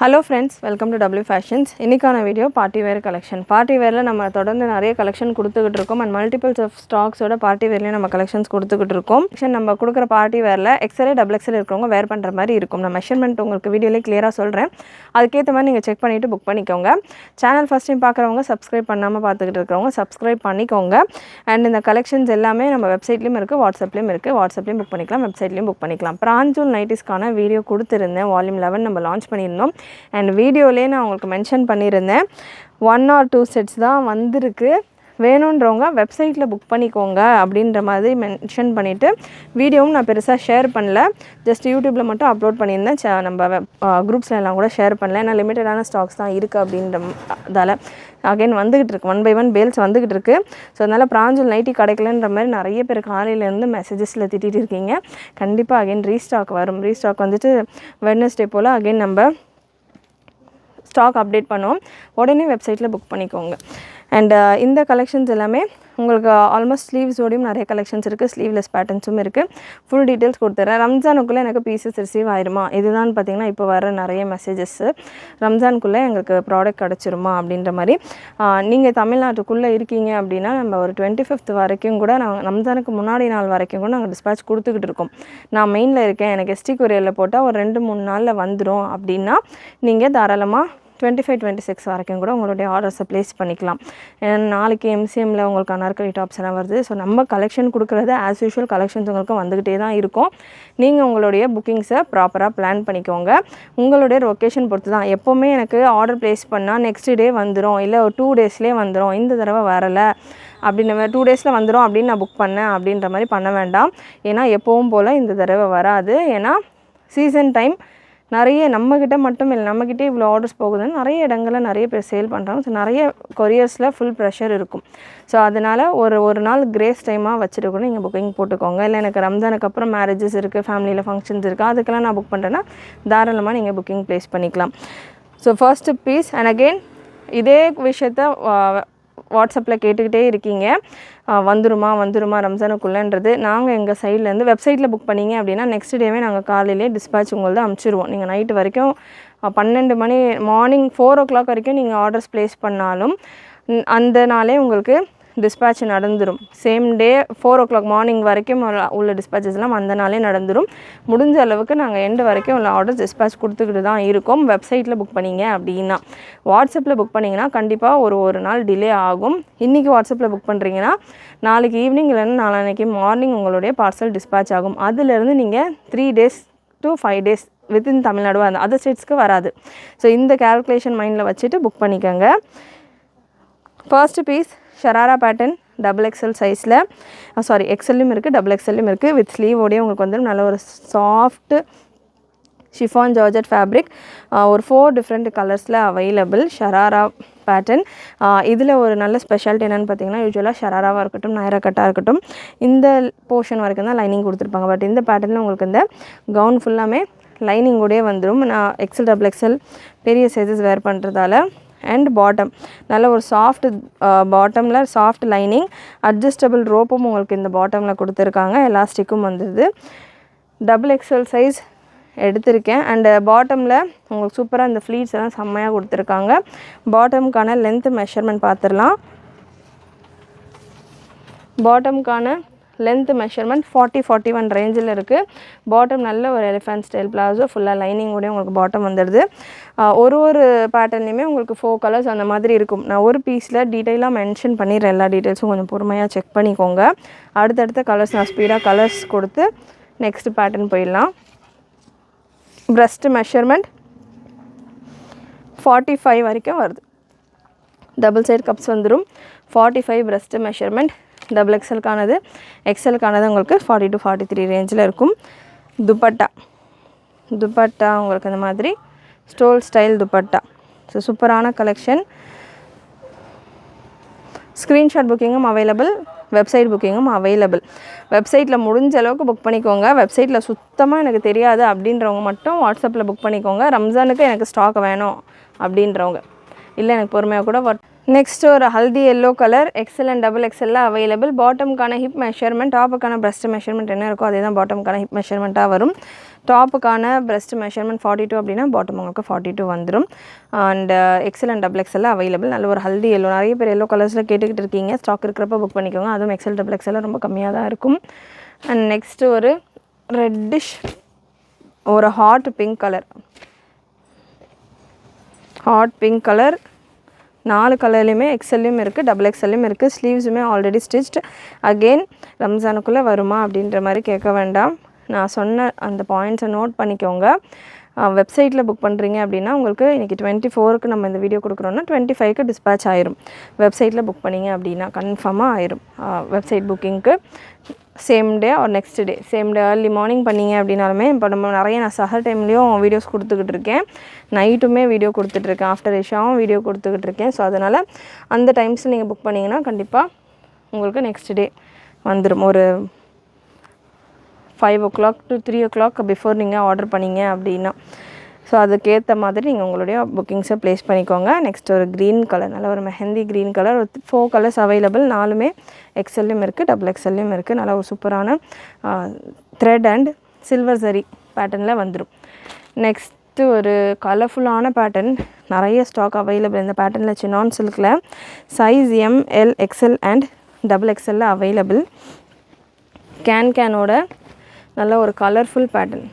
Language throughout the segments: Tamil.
Hello friends, welcome to W fashions. இன்றைக்கான video party wear collection. Party வேரில் நம்ம தொடர்ந்து நிறைய கலெக்ஷன் கொடுத்துக்கிட்டு இருக்கோம் அண்ட் மல்டிபிள்ஸ் ஆஃப் ஸ்டாக்ஸோட பார்ட்டி வேர்லேயும் நம்ம கலெக்ஷன்ஸ் கொடுத்துக்கிட்டு இருக்கோம். நம்ம கொடுக்குற பார்ட்டி வேரில் எக்ஸ்எல் டபுள் எக்ஸ்எல் இருக்கிறவங்க வேர் பண்ணுற மாதிரி இருக்கும். நான் மெஷர்மெண்ட் உங்களுக்கு வீடியோலேயே கிளியராக சொல்கிறேன். அதுக்கேற்ற மாதிரி நீங்கள் செக் பண்ணிவிட்டு புக் பண்ணிக்கோங்க. சேனல் ஃபஸ்ட் டைம் பார்க்குறவங்க சப்ஸ்கிரைப் பண்ணாமல் பார்த்துக்கிட்டு இருக்கிறவங்க சப்ஸ்கிரைப் பண்ணிக்கோங்க. அண்ட் இந்த கலெக்ஷன்ஸ் எல்லாமே நம்ம வெப்சைட்லேயும் இருக்குது, வாட்ஸ்அப்லேயும் இருக்குது. வாட்ஸ்அப்லேயும் புக் பண்ணிக்கலாம், வெப்சைட்லேயும் புக் பண்ணிக்கலாம். பிராஞ்சூல் நைட்டிஸ்க்கான வீடியோ கொடுத்துருந்தேன். வால்யூம் 11 நம்ம லான்ச் பண்ணியிருந்தோம். அண்ட் வீடியோலேயே நான் உங்களுக்கு மென்ஷன் பண்ணியிருந்தேன் 1 or 2 செட்ஸ் தான் வந்திருக்கு, வேணுன்றவங்க வெப்சைட்டில் புக் பண்ணிக்கோங்க அப்படின்ற மாதிரி மென்ஷன் பண்ணிவிட்டு வீடியோவும் நான் பெருசாக ஷேர் பண்ணல. ஜஸ்ட் யூடியூப்பில் மட்டும் அப்லோட் பண்ணியிருந்தேன். நம்ம குரூப்ஸில் எல்லாம் கூட ஷேர் பண்ணல. ஏன்னா லிமிட்டடான ஸ்டாக்ஸ் தான் இருக்குது அப்படின்றதால அகைன் வந்துக்கிட்டு இருக்கு, 1 by 1 பேல்ஸ் வந்துக்கிட்டு இருக்குது. ஸோ அதனால் பிராஞ்சூல் நைட்டி கிடைக்கலன்ற மாதிரி நிறைய பேர் காலையிலேருந்து மெசேஜஸில் திட்டிகிட்டு இருக்கீங்க. கண்டிப்பாக அகைன் ரீஸ்டாக் வரும். ரீஸ்டாக் வந்துட்டு வெட்னஸ்டே போல் அகைன் நம்ம ஸ்டாக் அப்டேட் பண்ணுவோம். உடனே வெப்சைட்டில் புக் பண்ணிக்கோங்க. அண்ட் இந்த கலெக்ஷன்ஸ் எல்லாமே உங்களுக்கு ஆல்மோஸ்ட் ஸ்லீவ்ஸோடையும் நிறைய கலெக்ஷன்ஸ் இருக்குது, ஸ்லீவ்லெஸ் பேட்டர்ன்ஸும் இருக்குது. ஃபுல் டீட்டெயில்ஸ் கொடுத்துட்றேன். ரம்ஜானுக்குள்ளே எனக்கு பீசஸ் ரிசீவ் ஆயிருமா, இதுதான் பார்த்திங்கன்னா இப்போ வர நிறைய மெசேஜஸ்ஸு. ரம்ஜானுக்குள்ளே எங்களுக்கு ப்ராடக்ட் கிடச்சிருமா அப்படின்ற மாதிரி. நீங்கள் தமிழ்நாட்டுக்குள்ளே இருக்கீங்க அப்படின்னா நம்ம ஒரு 25th வரைக்கும் கூட நாங்கள் ரம்ஜானுக்கு முன்னாடி நாள் வரைக்கும் கூட நாங்கள் டிஸ்பேச் கொடுத்துக்கிட்டு இருக்கோம். நான் மெயினில் இருக்கேன், எனக்கு எஸ்டி கொரியரில் போட்டால் ஒரு 2-3 நாளில் வந்துடும் அப்படின்னா நீங்கள் தாராளமாக 25-26 வரைக்கும் கூட உங்களுடைய ஆர்டர்ஸை ப்ளேஸ் பண்ணிக்கலாம். நாளைக்கு எம்சிஎம்மில் உங்களுக்கு அனார்கலி டாப்ஸ் எல்லாம் வருது. ஸோ நம்ம கலெக்ஷன் கொடுக்குறது ஆஸ் யூஷுவல் கலெக்ஷன்ஸ் உங்களுக்கு வந்துக்கிட்டே தான் இருக்கும். நீங்கள் உங்களுடைய புக்கிங்ஸை ப்ராப்பராக பிளான் பண்ணிக்கோங்க. உங்களுடைய லொக்கேஷன் பொறுத்து தான். எப்போவுமே எனக்கு ஆர்டர் ப்ளேஸ் பண்ணால் நெக்ஸ்ட் டே வந்துடும், இல்லை ஒரு 2 daysலேயே வந்துடும், இந்த தடவை வரலை அப்படின்னு 2 daysல வந்துடும் அப்படின்னு நான் புக் பண்ணேன் அப்படின்ற மாதிரி பண்ண வேண்டாம். ஏன்னா எப்போவும் போல் இந்த தடவை வராது. ஏன்னா சீசன் டைம் நிறைய நம்மக்கிட்ட மட்டும் இல்லை, நம்மக்கிட்டே இவ்வளோ ஆர்டர்ஸ் போகுதுன்னு நிறைய இடங்களில் நிறைய பேர் சேல் பண்ணுறாங்க. ஸோ நிறைய கொரியர்ஸில் ஃபுல் ப்ரெஷர் இருக்கும். ஸோ அதனால் ஒரு நாள் கிரேஸ் டைமாக வச்சுட்டு கூட நீங்கள் புக்கிங் போட்டுக்கோங்க. இல்லை எனக்கு ரம்ஜானுக்கு அப்புறம் மேரேஜஸ் இருக்குது, ஃபேமிலியில் ஃபங்க்ஷன்ஸ் இருக்குது, அதுக்கெல்லாம் நான் புக் பண்ணுறேன்னா தாராளமாக நீங்கள் புக்கிங் ப்ளேஸ் பண்ணிக்கலாம். So first piece. And again இதே விஷயத்த வாட்ஸ்அப்பில் கேட்டுக்கிட்டே இருக்கீங்க, வந்துருமா ரம்ஜானுக்குள்ளேன்றது. நாங்கள் எங்கள் சைட்லேருந்து வெப்சைட்டில் புக் பண்ணிங்க அப்படின்னா நெக்ஸ்ட் டேவே நாங்கள் காலையிலே டிஸ்பேச் உங்கள்தான் அனுப்பிச்சிடுவோம். நீங்கள் நைட்டு வரைக்கும் 12 மணி மார்னிங் 4 o'clock வரைக்கும் நீங்கள் ஆர்டர்ஸ் ப்ளேஸ் பண்ணாலும் அந்த நாளே உங்களுக்கு டிஸ்பேச் நடந்துடும். சேம் டே 4 o'clock மார்னிங் வரைக்கும் உள்ள டிஸ்பேச்சஸ்லாம் அந்த நாளே நடந்துடும். முடிஞ்ச அளவுக்கு நாங்கள் எண்டு வரைக்கும் உள்ள ஆர்டர்ஸ் டிஸ்பேச் கொடுத்துக்கிட்டு தான் இருக்கோம். வெப்சைட்டில் புக் பண்ணிங்க அப்படின்னா. வாட்ஸ்அப்பில் புக் பண்ணிங்கன்னா கண்டிப்பாக ஒரு நாள் டிலே ஆகும். இன்றைக்கி வாட்ஸ்அப்பில் புக் பண்ணுறீங்கன்னா நாளைக்கு ஈவினிங் இல்லைன்னா நாளைக்கு மார்னிங் உங்களுடைய பார்சல் டிஸ்பேச் ஆகும். அதிலேருந்து நீங்கள் 3 days to 5 days within Tamil Nadu அந்த அதர் ஸ்டேட்ஸ்க்கு வராது. ஸோ இந்த கேல்குலேஷன் மைண்டில் வச்சுட்டு புக் பண்ணிக்கோங்க. First piece sharara pattern double XL சைஸில், எக்ஸ்எல்லையும் இருக்குது, டபுள் எக்ஸ்எல்லையும் இருக்குது. வித் ஸ்லீவோடையே உங்களுக்கு வந்து நல்ல ஒரு சாஃப்ட் ஷிஃபான் ஜார்ஜெட் ஃபேப்ரிக். ஒரு 4 different கலர்ஸில் அவைலபிள் ஷராரா பேட்டர்ன். இதில் ஒரு நல்ல ஸ்பெஷாலிட்டி என்னென்னு பார்த்தீங்கன்னா, யூஸ்வலாக ஷராராவாக இருக்கட்டும், நைரா கட்டாக இருக்கட்டும், இந்த போர்ஷன் வரைக்கும் தான் லைனிங் கொடுத்துருப்பாங்க. பட் இந்த பேட்டர்னில் உங்களுக்கு இந்த கவுன் ஃபுல்லாமே லைனிங்கோடையே வந்துடும். நான் எக்ஸ்எல் டபுள் எக்ஸ்எல் பெரிய சைஸஸ் வேர் பண்ணுறதால. அண்ட் பாட்டம் நல்ல ஒரு சாஃப்ட் பாட்டமில் சாஃப்ட் லைனிங், அட்ஜஸ்டபிள் ரோப்பும் உங்களுக்கு இந்த பாட்டமில் கொடுத்துருக்காங்க. எலாஸ்டிக்கும் வந்துடுது. டபுள் எக்ஸ்எல் சைஸ் எடுத்திருக்கேன். அண்டு பாட்டமில் உங்களுக்கு சூப்பராக இந்த ஃப்ளீட்ஸ் எல்லாம் செம்மையாக கொடுத்துருக்காங்க. பாட்டமுக்கான லென்த் மெஷர்மெண்ட் பார்த்துடலாம். பாட்டமுக்கான லென்த் மெஷர்மெண்ட் 40-41 ரேஞ்சில் இருக்குது. பாட்டம் நல்ல ஒரு எலிஃபண்ட் ஸ்டைல் பிளாஸோ ஃபுல்லாக லைனிங்கோடய உங்களுக்கு பாட்டம் வந்துடுது. ஒரு பேட்டர்ன்லேயுமே உங்களுக்கு 4 கலர்ஸ் அந்த மாதிரி இருக்கும். நான் ஒரு பீஸில் டீட்டெயிலாக மென்ஷன் பண்ணிடுறேன். எல்லா டீட்டெயில்ஸும் கொஞ்சம் பொறுமையாக செக் பண்ணிக்கோங்க. அடுத்தடுத்த கலர்ஸ் நான் ஸ்பீடாக கலர்ஸ் கொடுத்து நெக்ஸ்ட் பேட்டர்ன் போயிடலாம். ப்ரெஸ்ட் மெஷர்மெண்ட் 45 வரைக்கும் வருது. டபுள் சைட் கப்ஸ் வந்துடும். 45 ப்ரெஸ்ட் மெஷர்மெண்ட். டபுள் எக்ஸ்எல்கானது, எக்ஸ்எல்கானது உங்களுக்கு 40 to 43 ரேஞ்சில் இருக்கும். துப்பட்டா உங்களுக்கு இந்த மாதிரி ஸ்டோல் ஸ்டைல் துப்பட்டா. ஸோ சூப்பரான கலெக்ஷன். ஸ்க்ரீன்ஷாட் புக்கிங்கும் அவைலபிள், வெப்சைட் புக்கிங்கும் அவைலபிள். வெப்சைட்டில் முடிஞ்ச அளவுக்கு புக் பண்ணிக்கோங்க. வெப்சைட்டில் சுத்தமாக எனக்கு தெரியாது அப்படின்றவங்க மட்டும் வாட்ஸ்அப்பில் புக் பண்ணிக்கோங்க. ரம்ஜானுக்கு எனக்கு ஸ்டாக் வேணும் அப்படின்றவங்க, இல்லை எனக்கு பொறுமையாக கூட. நெக்ஸ்ட் ஒரு haldi yellow colour XL and double எக்ஸ்எல்ல அவைலபிள். பாட்டமுக்கான ஹிப் மெஷர்மெண்ட், டாப்புக்கான பிரஸ்ட் மெஷர்மெண்ட் என்ன இருக்கோ அதே தான் பாட்டமுக்கான ஹிப் மெஷர்மெண்ட்டாக வரும். டாப்புக்கான breast மெஷர்மெண்ட் 42 அப்படின்னா பாட்டம் உங்களுக்கு 42 வந்துடும். And XL and double XL available. நல்ல ஒரு ஹல்தி எல்லோ, நிறைய பேர் எல்லோ கலர்ஸில் கேட்டுக்கிட்டு இருக்கீங்க. ஸ்டாக் இருக்கிறப்ப புக் பண்ணிக்கோங்க. அதுவும் எக்ஸல் டபுள் எக்ஸல் ரொம்ப கம்மியாக தான் இருக்கும். அண்ட் நெக்ஸ்ட்டு ஒரு ரெட்டிஷ் ஒரு hot pink colour, hot pink colour 4 கலர்லேயுமே எக்ஸல்லையும் இருக்குது, டபுள் எக்ஸல்லையும் இருக்குது. ஸ்லீவ்ஸுமே ஆல்ரெடி ஸ்டிச்ட். அகெயின் ரம்ஜானுக்குள்ளே வருமா அப்படின்ற மாதிரி கேட்க வேண்டாம். நான் சொன்ன அந்த பாயிண்ட்ஸை நோட் பண்ணிக்கோங்க. வெப்சைட்டில் புக் பண்ணுறீங்க அப்படின்னா உங்களுக்கு இன்றைக்கி 24க்கு நம்ம இந்த வீடியோ கொடுக்குறோன்னா 25க்கு டிஸ்பேச் ஆயிரும். வெப்சைட்டில் புக் பண்ணிங்க அப்படின்னா கன்ஃபார்மாக ஆயிரும். வெப்சைட் புக்கிங்க்கு same day or next day, same day early morning பண்ணிங்க அப்படின்னாலுமே இப்போ நம்ம நிறைய நான் சஹர் டைம்லேயும் வீடியோஸ் கொடுத்துக்கிட்டு இருக்கேன், நைட்டுமே வீடியோ கொடுத்துட்ருக்கேன், ஆஃப்டர் இஷாவும் வீடியோ கொடுத்துக்கிட்டு இருக்கேன். ஸோ அதனால் அந்த டைம்ஸில் நீங்கள் புக் பண்ணிங்கன்னா கண்டிப்பாக உங்களுக்கு நெக்ஸ்ட் டே வந்துடும். ஒரு 5 o'clock to 3 o'clock பிஃபோர் நீங்கள் ஆர்டர் பண்ணிங்க அப்படின்னா. ஸோ அதுக்கேற்ற மாதிரி நீங்கள் உங்களுடைய புக்கிங்ஸை ப்ளேஸ் பண்ணிக்கோங்க. நெக்ஸ்ட் ஒரு க்ரீன் கலர், நல்ல ஒரு மெஹந்தி க்ரீன் கலர், ஒரு 4 கலர்ஸ் அவைலபிள். 4மே எக்ஸல்லையும் இருக்குது, டபுள் எக்ஸல்லையும் இருக்குது. நல்ல ஒரு சூப்பரான த்ரெட் அண்ட் சில்வர் சரி பேட்டர்னில் வந்துடும். நெக்ஸ்ட்டு ஒரு கலர்ஃபுல்லான பேட்டர்ன், நிறைய ஸ்டாக் அவைலபிள் இந்த பேட்டர்னில். சினான் சில்கில் size ML XL and double எக்ஸலில் அவைலபிள். கேனோட நல்ல ஒரு கலர்ஃபுல் பேட்டர்ன்.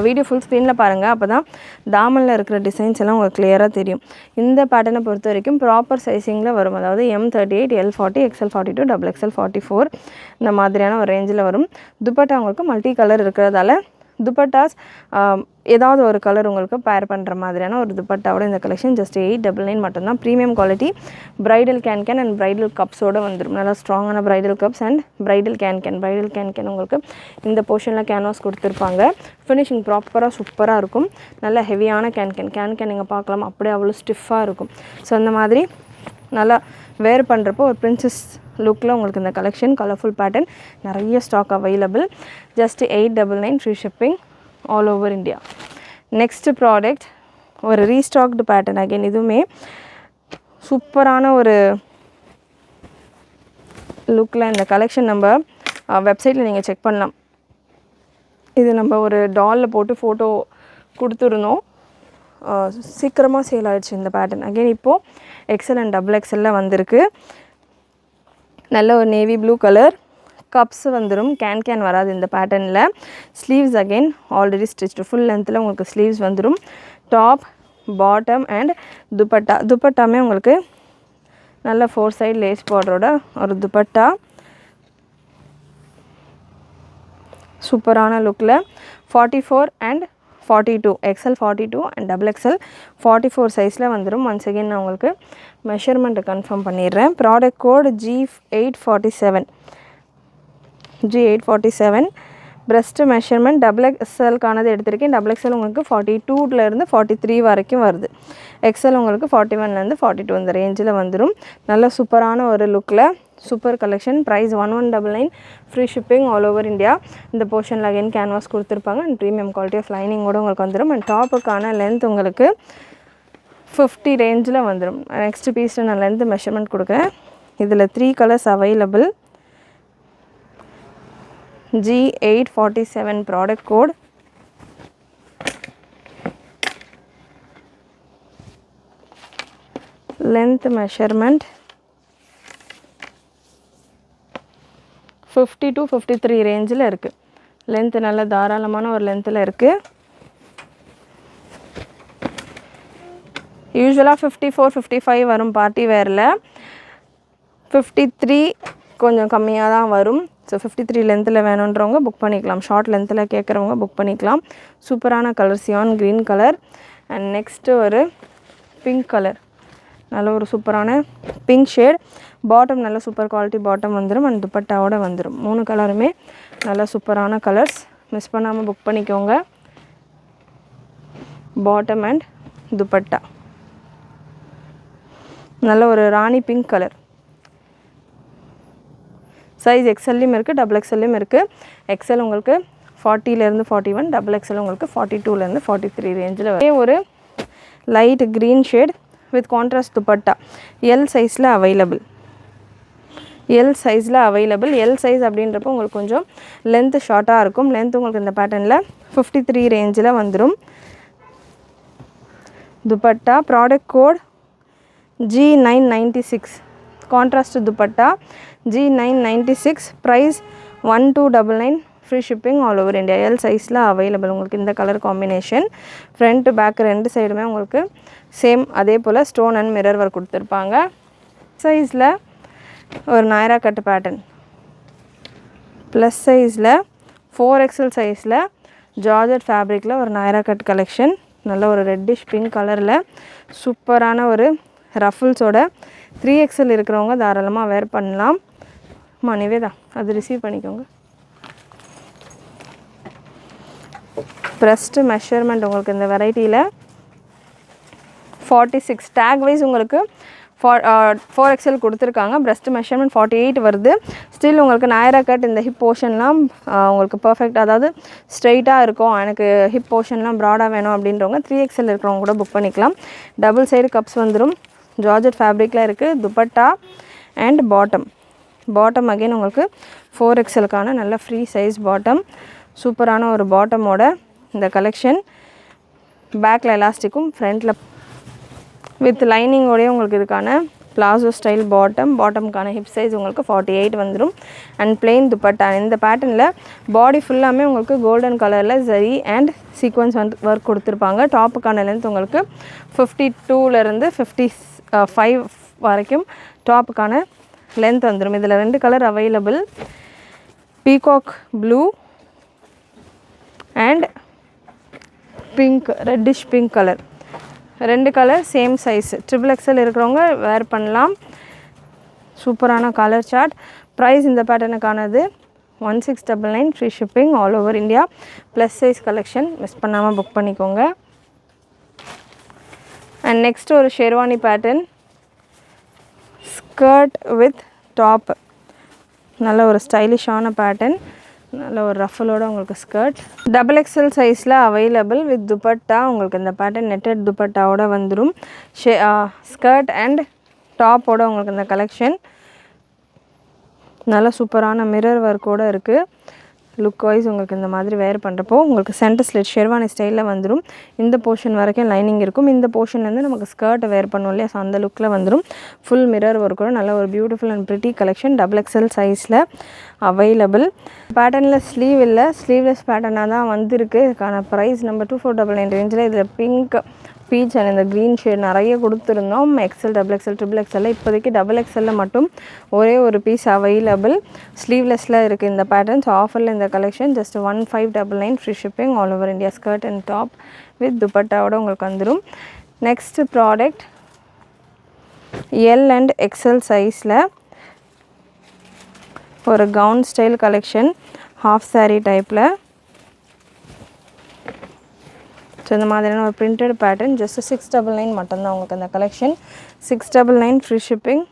வீடியோ ஃபுல் ஸ்க்ரீனில் பாருங்கள், அப்போ தான் தாமனில் இருக்கிற டிசைன்ஸ் எல்லாம் உங்களுக்கு கிளியராக தெரியும். இந்த பேட்டர்னை பொறுத்த வரைக்கும் ப்ராப்பர் சைஸிங்கில் வரும். அதாவது M38, L40, XL42, double XL 44 இந்த மாதிரியான ஒரு ரேஞ்சில் வரும். துப்பட்டா உங்களுக்கு மல்டி கலர் இருக்கிறதால துப்பட்டாஸ் ஏதாவது ஒரு கலர் உங்களுக்கு பேர் பண்ணுற மாதிரியான ஒரு துப்பட்டாவோட இந்த கலெக்ஷன் ஜஸ்ட் 899 மட்டும்தான். Premium quality bridal can and bridal கப்ஸோடு வந்துடும். நல்லா ஸ்ட்ராங்கான bridal cups and bridal can உங்களுக்கு இந்த போர்ஷனில் கேன்வாஸ் கொடுத்துருப்பாங்க. ஃபினிஷிங் ப்ராப்பராக சூப்பராக இருக்கும். நல்ல ஹெவியான கேன் நீங்கள் பார்க்கலாம், அப்படியே அவ்வளோ ஸ்டிஃபாக இருக்கும். ஸோ அந்த மாதிரி நல்லா வேர் பண்ணுறப்போ ஒரு பிரின்சஸ் லுக்கில் உங்களுக்கு இந்த கலெக்ஷன் கலர்ஃபுல் பேட்டர்ன் நிறைய stock available. Just 899 free shipping all over India. Next product ஒரு ரீஸ்டாக்டு பேட்டர்ன். அகைன் இதுவுமே சூப்பரான ஒரு லுக்கில் இந்த கலெக்ஷன் நம்ம வெப்சைட்டில் நீங்கள் செக் பண்ணலாம். இது நம்ம ஒரு டாலில் போட்டு ஃபோட்டோ கொடுத்துருந்தோம், சீக்கிரமாக சேல் ஆகிடுச்சு இந்த பேட்டர்ன். அகைன் இப்போது எக்ஸல் அண்ட் டபுள் எக்ஸலில் வந்திருக்கு. நல்ல ஒரு நேவி ப்ளூ கலர் கப்ஸ் வந்துடும். கேன் வராது இந்த பேட்டர்னில். Sleeves again already stitched, full லென்த்தில் உங்களுக்கு ஸ்லீவ்ஸ் வந்துடும். டாப், பாட்டம் அண்ட் துப்பட்டாமே உங்களுக்கு நல்ல 4 சைடு லேஸ் பார்டரோட ஒரு துப்பட்டா சூப்பரான லுக்கில் 44 and 42, XL 42 and double XL 44 சைஸில் வந்துடும். ஒன்ஸ் அகெயின் நான் உங்களுக்கு மெஷர்மெண்ட்டை கன்ஃபார்ம் பண்ணிடுறேன். Product code G847 breast measurement double எக்ஸலுக்கானது எடுத்திருக்கேன். டபுள் எக்ஸல் உங்களுக்கு 42லேருந்து 43 வரைக்கும் வருது. எக்ஸல் உங்களுக்கு 41லேருந்து 42 இந்த ரேஞ்சில் வந்துடும். நல்ல சூப்பரான ஒரு லுக்கில் super collection. Price 1199 free shipping all over India. இந்த போர்ஷனில் அகைன் கேன்வாஸ் கொடுத்துருப்பாங்க அண்ட் ப்ரீமியம் குவாலிட்டி ஆஃப் லைனிங்கோடு உங்களுக்கு வந்துடும். அண்ட் டாப்புக்கான லென்த் உங்களுக்கு 50 ரேஞ்சில் வந்துடும். நெக்ஸ்ட் பீஸில் நான் லென்த் மெஷர்மெண்ட் கொடுக்குறேன். இதில் 3 colours available. G847 product code. Length measurement 50 to 53 ரேஞ்சில் இருக்குது. லென்த்து நல்ல தாராளமான ஒரு லென்த்தில் இருக்குது. யூஸ்வலாக 54, 55 வரும் பார்ட்டி வேரில். 53 கொஞ்சம் கம்மியாக தான் வரும். ஸோ 53 லென்த்தில் வேணுன்றவங்க புக் பண்ணிக்கலாம். ஷார்ட் லென்த்தில் கேட்குறவங்க புக் பண்ணிக்கலாம். சூப்பரான colour cyan green colour. And next ஒரு பிங்க் கலர், நல்ல ஒரு சூப்பரான பிங்க் ஷேட். பாட்டம் நல்ல சூப்பர் குவாலிட்டி பாட்டம் வந்துடும் அண்ட் துப்பட்டாவோட வந்துடும். 3 கலருமே நல்ல சூப்பரான கலர்ஸ். மிஸ் பண்ணாமல் புக் பண்ணிக்கோங்க. பாட்டம் அண்ட் துப்பட்டா நல்ல ஒரு ராணி பிங்க் கலர். சைஸ் எக்ஸல்லையும் இருக்குது, டபுள் எக்ஸல்லையும் இருக்குது. எக்ஸல் உங்களுக்கு 40லேருந்து 41, டபுள் எக்ஸல் உங்களுக்கு 42லேருந்து 43 ரேஞ்சில். ஒரு light green shade with contrast dupatta L சைஸில் அவைலபிள். எல் சைஸில் அவைலபிள். எல் சைஸ் அப்படின்றப்போ உங்களுக்கு கொஞ்சம் லென்த்து ஷார்ட்டாக இருக்கும். லென்த் உங்களுக்கு இந்த பேட்டர்னில் 53 ரேஞ்சில் வந்துடும். Dupatta product code G996, contrast dupatta G996, price 1299, free shipping all over India. L சைஸில் அவைலபிள் உங்களுக்கு இந்த கலர் காம்பினேஷன். ஃப்ரண்ட் பேக் ரெண்டு சைடுமே உங்களுக்கு சேம் அதே போல் ஸ்டோன் அண்ட் மிரர் ஒர்க் கொடுத்துருப்பாங்க. சைஸில் ஒரு நாயரா கட் பேட்டர்ன், ப்ளஸ் சைஸில் 4XL சைஸில் ஜார்ஜட் ஃபேப்ரிக்கில் ஒரு நாயரா கட் கலெக்ஷன். நல்ல ஒரு ரெட்டிஷ் பிங்க் கலரில் சூப்பரான ஒரு ரஃபிள்ஸோட 3XL இருக்கிறவங்க தாராளமாக வேர் பண்ணலாம். நிவேதா அது ரிசீவ் பண்ணிக்கோங்க. ப்ரெஸ்ட் மெஷர்மெண்ட் உங்களுக்கு இந்த வெரைட்டியில் 46, டேக் வைஸ் உங்களுக்கு 4XL கொடுத்துருக்காங்க. ப்ரெஸ்ட் மெஷர்மெண்ட் 48 வருது. ஸ்டில் உங்களுக்கு நாயரா கட் இந்த ஹிப் போர்ஷன்லாம் உங்களுக்கு பர்ஃபெக்ட், அதாவது ஸ்ட்ரெயிட்டாக இருக்கும். எனக்கு ஹிப் போர்ஷன்லாம் ப்ராடாக வேணும் அப்படின்றவங்க 3XL இருக்கிறவங்க கூட புக் பண்ணிக்கலாம். டபுள் சைடு கப்ஸ் வந்துடும். ஜார்ஜட் ஃபேப்ரிக்கில் இருக்குது. துப்பட்டா அண்ட் பாட்டம் அகைன் உங்களுக்கு 4XLக்கான நல்ல ஃப்ரீ சைஸ் பாட்டம். சூப்பரான ஒரு பாட்டமோட இந்த கலெக்ஷன். பேக்கில் எலாஸ்டிக்கும் ஃப்ரண்ட்டில் வித் லைனிங்கோடய உங்களுக்கு இதுக்கான பிளாசோ ஸ்டைல் பாட்டம்க்கான ஹிப் சைஸ் உங்களுக்கு 48 வந்துடும். And plain dupatta. இந்த பேட்டர்னில் பாடி ஃபுல்லாமே உங்களுக்கு கோல்டன் கலரில் ஜரி அண்ட் சீக்வன்ஸ் ஒர்க் கொடுத்துருப்பாங்க. டாப்புக்கான லென்த் உங்களுக்கு 52லேருந்து 55 வரைக்கும் டாப்புக்கான லென்த் வந்துடும். இதில் 2 colour available, peacock blue and pink, reddish pink colour. 2 colour same size. XXL இருக்கிறவங்க வேர் பண்ணலாம். சூப்பரான கலர் சார்ட். ப்ரைஸ் இந்த பேட்டர்னுக்கானது 1699, free shipping all over India. Plus size collection miss பண்ணாமல் புக் பண்ணிக்கோங்க. அண்ட் நெக்ஸ்ட் ஒரு sherwani pattern, skirt with top. நல்ல ஒரு ஸ்டைலிஷான பேட்டர்ன், நல்ல ஒரு ரஃபலோட உங்களுக்கு ஸ்கர்ட். XXL சைஸில் அவைலபிள் வித் துப்பட்டா. உங்களுக்கு இந்த பேட்டர்ன் நெட்டட் துப்பட்டாவோட வந்துடும். ஸ்கர்ட் அண்ட் டாப்போட உங்களுக்கு இந்த கலெக்ஷன் நல்ல சூப்பரான மிரர் ஒர்க்கோடு இருக்குது. லுக் வைஸ் உங்களுக்கு இந்த மாதிரி வேர் பண்ணுறப்போ உங்களுக்கு சென்டர் ஸ்லிட் ஷெர்வானி ஸ்டைலில் வந்துடும். இந்த போர்ஷன் வரைக்கும் லைனிங் இருக்கும். இந்த போர்ஷன்லேருந்து நமக்கு ஸ்கர்ட்டை வேர் பண்ணுவோம் இல்லையா, ஸோ அந்த லுக்கில் வந்துடும். ஃபுல் மிரர் ஒர்க்கோட நல்ல ஒரு beautiful and pretty collection. XXL சைஸில் அவைலபிள். பேட்டர்னில் ஸ்லீவ் இல்லை, ஸ்லீவ்லெஸ் பேட்டர்னாக தான் வந்திருக்கு. இதுக்கான ப்ரைஸ் நம்ம 2499 ரேஞ்சில். இதில் பிங்க், பீச் அண்ட் இந்த க்ரீன் ஷேட் நிறைய கொடுத்துருந்தோம். XL, XXL, XXL. இப்போதைக்கு XXL மட்டும் ஒரே ஒரு பீஸ் அவைலபிள். ஸ்லீவ்லெஸில் இருக்குது இந்த பேட்டர்ன்ஸ். ஆஃபரில் இந்த collection just 1599, free shipping all over India. Skirt and top with துப்பட்டாவோட உங்களுக்கு வந்துடும். Next product L and XL சைஸில் ஒரு gown style collection, half sari டைப்பில். ஸோ இந்த மாதிரியான ஒரு பிரிண்டட் பேட்டர்ன் ஜஸ்ட் 699 மட்டும்தான் உங்களுக்கு அந்த collection. 699, free shipping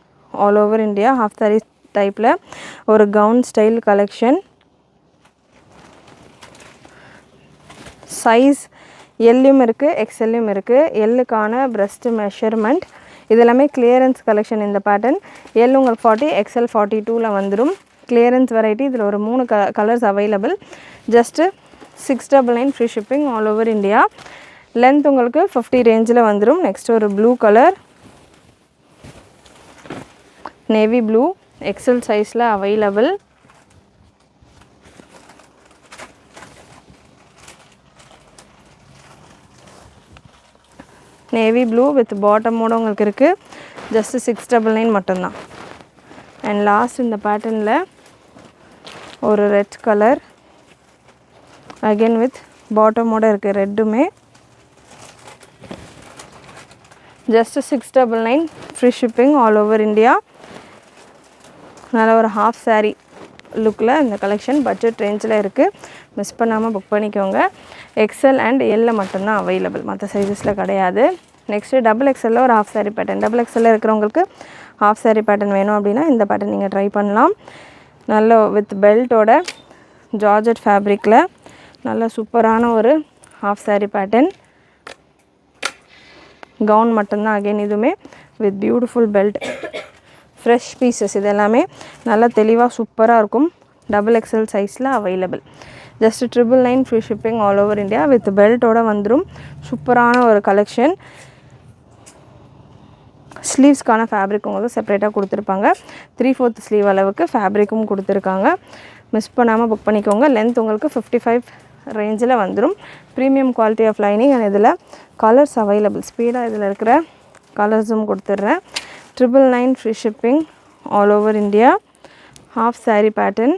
all over India. Half sari டைப்பில் ஒரு கவுன் ஸ்டைல் கலெக்ஷன். சைஸ் எல்லும் இருக்குது, XLயும் இருக்குது. எல்லுக்கான ப்ரெஸ்ட் மெஷர்மெண்ட். இது எல்லாமே கிளியரன்ஸ் கலெக்ஷன். இந்த பேட்டர்ன் எல் உங்களுக்கு 40, XL 42ல் வந்துடும். Clearance variety. இதில் ஒரு 3 colours available. Just 699, free shipping all over India. Length உங்களுக்கு 50 ரேஞ்சில் வந்துடும். நெக்ஸ்ட் ஒரு blue colour, navy blue, XL சைஸில் அவைலபிள். நேவி ப்ளூ வித் பாட்டமோடு உங்களுக்கு இருக்குது. ஜஸ்ட்டு 699 மட்டும்தான். அண்ட் லாஸ்ட் இந்த பேட்டர்னில் ஒரு ரெட் கலர், அகெயின் வித் பாட்டமோடு இருக்குது. ரெட்டுமே just 699, free shipping all over India. நல்ல ஒரு ஹாஃப் சாரீ லுக்கில் இந்த கலெக்ஷன் பட்ஜெட் ரேஞ்சில் இருக்குது. மிஸ் பண்ணாமல் புக் பண்ணிக்கோங்க. XL அண்ட் L மட்டும்தான் அவைலபிள், மற்ற சைஸஸில் கிடையாது. நெக்ஸ்ட்டு XXL ஒரு ஹாஃப் சாரீ பேட்டர்ன். XXL இருக்கிறவங்களுக்கு ஹாஃப் சாரீ பேட்டர்ன் வேணும் அப்படின்னா இந்த பேட்டர்ன் நீங்கள் ட்ரை பண்ணலாம். நல்ல வித் பெல்ட்டோட ஜார்ஜட் ஃபேப்ரிக்கில் நல்ல சூப்பரான ஒரு ஹாஃப் சாரீ பேட்டர்ன். கவுன் மட்டும்தான் அகெயின் இதுவுமே with beautiful belt. Fresh pieces இது எல்லாமே நல்லா தெளிவாக சூப்பராக இருக்கும். XXL சைஸில் available. Just 999 free shipping all over India with பெல்ட்டோட வந்துடும். சூப்பரான ஒரு கலெக்ஷன். ஸ்லீவ்ஸ்க்கான ஃபேப்ரிக் உங்களுக்கு செப்பரேட்டாக கொடுத்துருப்பாங்க. 3/4 ஸ்லீவ் அளவுக்கு ஃபேப்ரிக்கும் கொடுத்துருக்காங்க. மிஸ் பண்ணாமல் புக் பண்ணிக்கோங்க. லென்த் உங்களுக்கு 55 ரேஞ்சில் வந்துடும். Premium quality of lining and இதில் கலர்ஸ் அவைலபிள். ஸ்பீடாக இதில் இருக்கிற கலர்ஸும் கொடுத்துட்றேன். 999 free shipping all over India. Half sari pattern.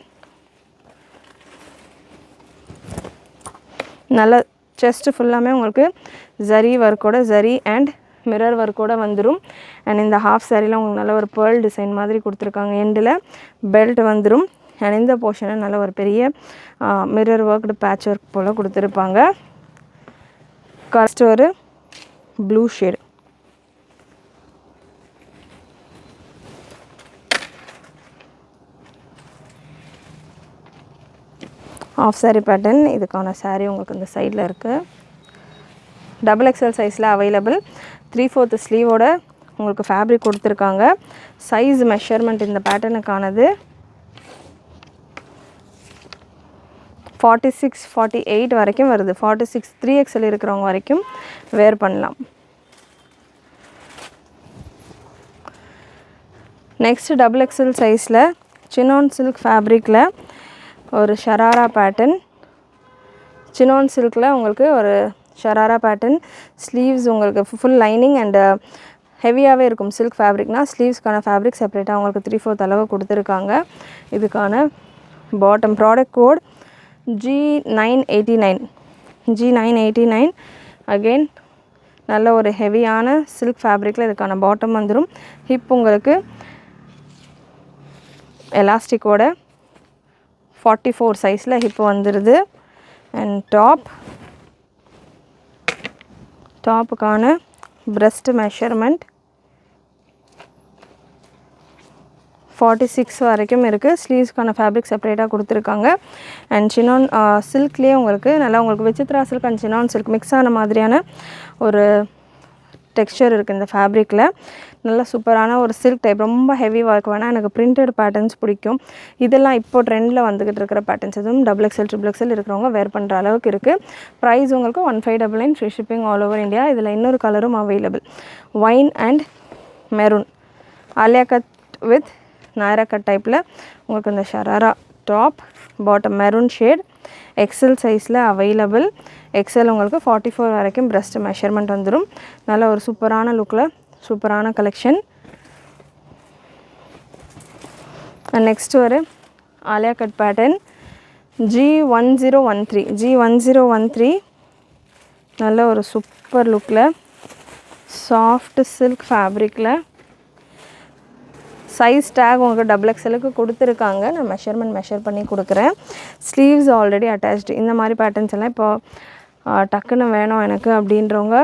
நல்ல செஸ்ட்டு ஃபுல்லாமே உங்களுக்கு ஜரி ஒர்க்கோட ஜரி அண்ட் மிரர் ஒர்க்கோட வந்துடும். அண்ட் இந்த ஹாஃப் சாரியில் உங்களுக்கு நல்ல ஒரு பேர்ல் டிசைன் மாதிரி கொடுத்துருக்காங்க. எண்டில் பெல்ட் வந்துடும். அண்ட் இந்த போர்ஷனை நல்ல ஒரு பெரிய மிரர் ஒர்க்டு பேட்ச் ஒர்க் போல் கொடுத்துருப்பாங்க. காஸ்ட் ஒரு blue shade. Half sari pattern. இதுக்கான சாரீ உங்களுக்கு இந்த சைடில் இருக்குது. XXL சைஸில் அவைலபிள். 3/4 ஸ்லீவோட உங்களுக்கு ஃபேப்ரிக் கொடுத்துருக்காங்க. சைஸ் மெஷர்மெண்ட் இந்த பேட்டர்னுக்கானது 46, 48 வரைக்கும் வருது. 46 3XL இருக்கிறவங்க வரைக்கும் வேர் பண்ணலாம். நெக்ஸ்ட் XXL சைஸில் சினான் சில்க் ஃபேப்ரிக்கில் ஒரு ஷராரா பேட்டர்ன். சினான் சில்கில் உங்களுக்கு ஒரு ஷராரா பேட்டர்ன். ஸ்லீவ்ஸ் உங்களுக்கு ஃபுல் லைனிங் அண்டு ஹெவியாகவே இருக்கும். சில்க் ஃபேப்ரிக்னால் ஸ்லீவ்ஸ்க்கான ஃபேப்ரிக் செப்பரேட்டாக உங்களுக்கு 3/4 அளவு கொடுத்துருக்காங்க. இதுக்கான bottom product code G989. G989. Again நல்ல ஒரு ஹெவியான சில்க் ஃபேப்ரிக்கில் இதுக்கான பாட்டம் வந்துடும். ஹிப் உங்களுக்கு எலாஸ்டிக்கோட 44 சைஸில் ஹிப் வந்துடுது. அண்ட் டாப்புக்கான பிரஸ்ட் மெஷர்மெண்ட் 46 வரைக்கும் இருக்குது. ஸ்லீவ்ஸ்க்கான ஃபேப்ரிக் செப்பரேட்டாக கொடுத்துருக்காங்க. அண்ட் சினான் சில்க்லேயே உங்களுக்கு நல்லா உங்களுக்கு Vichitra silk and chinon silk mix ஆன மாதிரியான ஒரு டெக்ஸ்சர் இருக்குது இந்த ஃபேப்ரிக்கில். நல்லா சூப்பரான ஒரு சில்க் டைப். ரொம்ப ஹெவி ஒர்க் வேணால் எனக்கு பிரிண்டட் பேட்டர்ன்ஸ் பிடிக்கும். இதெல்லாம் இப்போ ட்ரெண்டில் வந்துக்கிட்டு இருக்கிற பேட்டர்ன்ஸ். எதுவும் XXL XXL இருக்கிறவங்க வேர் பண்ணுற அளவுக்கு இருக்குது. ப்ரைஸ் உங்களுக்கு 1599 free shipping all over India. இதில் இன்னொரு கலரும் available. Wine and maroon Alia cut with Naira cut டைப்பில் உங்களுக்கு இந்த sharara top. Bottom maroon shade. XL சைஸில் அவைலபிள். XL உங்களுக்கு 44 வரைக்கும் பிரஸ்ட் மெஷர்மெண்ட் வந்துடும். நல்ல ஒரு சூப்பரான லுக்கில் சூப்பரான கலெக்ஷன். நெக்ஸ்ட் ஒரு ஆலியா கட் பேட்டர்ன் G1013. நல்ல ஒரு சூப்பர் லுக்கில் சாஃப்ட் சில்க் ஃபேப்ரிக்கில் சைஸ் டேக் உங்களுக்கு XXLக்கு கொடுத்துருக்காங்க. நான் மெஷர் பண்ணி கொடுக்குறேன். Sleeves already attached. இந்த மாதிரி பேட்டர்ன்ஸ் எல்லாம் இப்போ டக்குன்னு வேணும் எனக்கு அப்படின்றவங்க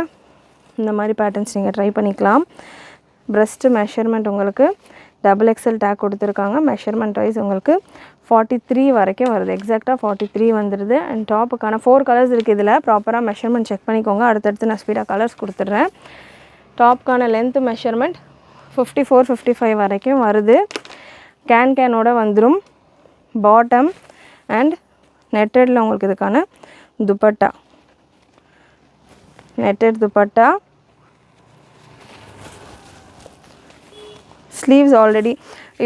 இந்த மாதிரி பேட்டர்ன்ஸ் நீங்கள் ட்ரை பண்ணிக்கலாம். பிரஸ்ட் மெஷர்மெண்ட் உங்களுக்கு XXL டேக் கொடுத்துருக்காங்க. மெஷர்மெண்ட் வைஸ் உங்களுக்கு 43 வரைக்கும் வருது. எக்ஸாக்டாக 43 வந்துடுது. அண்ட் டாப்புக்கான 4 கலர்ஸ் இருக்குது. இதில் ப்ராப்பராக மெஷர்மெண்ட் செக் பண்ணிக்கோங்க. அடுத்தடுத்து நான் ஸ்பீடாக கலர்ஸ் கொடுத்துட்றேன். டாப்க்கான லென்த் மெஷர்மெண்ட் 54, 55 வரைக்கும் வருது. கேனோட வந்துடும். பாட்டம் அண்ட் நெட்டடில் உங்களுக்கு இதுக்கான dupatta. Netted dupatta. Sleeves already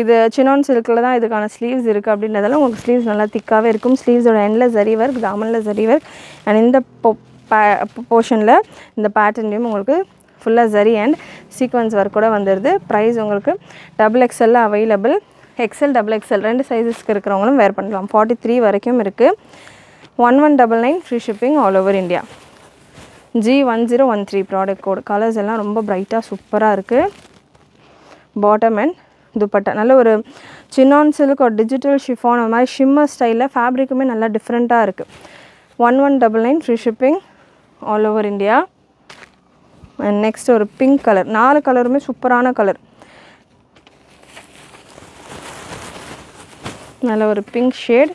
இது சினான் சில்கில் தான் இதுக்கான ஸ்லீவ்ஸ் இருக்குது அப்படின்றதால உங்களுக்கு ஸ்லீவ்ஸ் நல்லா திக்காகவே இருக்கும். ஸ்லீவ்ஸோட எண்டில் ஜரி ஒர்க், தாமனில் ஜரி ஒர்க் அண்ட் இந்த போர்ஷனில் இந்த பேட்டர்ன்லேயும் உங்களுக்கு ஃபுல்லாக ஜரி அண்ட் சீக்வன்ஸ் ஒர்க் கூட வந்துடுது. ப்ரைஸ் உங்களுக்கு XXL அவைலபிள். XL XXL ரெண்டு சைஸஸ்க்கு இருக்கிறவங்களும் வேர் பண்ணலாம். 43 வரைக்கும் இருக்குது. 1199 free shipping all over India. G1013 product code. Colours எல்லாம் ரொம்ப பிரைட்டாக சூப்பராக இருக்குது. பாட்டம் அண்ட் துப்பட்டா நல்ல ஒரு சினான் சில்க் ஒரு டிஜிட்டல் ஷிஃபான் அந்த மாதிரி ஷிம்மர் ஸ்டைலில் ஃபேப்ரிக்குமே நல்லா டிஃப்ரெண்ட்டாக இருக்குது. 1199 free shipping all over India. And next ஒரு பிங்க் கலர். 4 கலருமே சூப்பரான கலர். நல்ல ஒரு பிங்க் ஷேட்.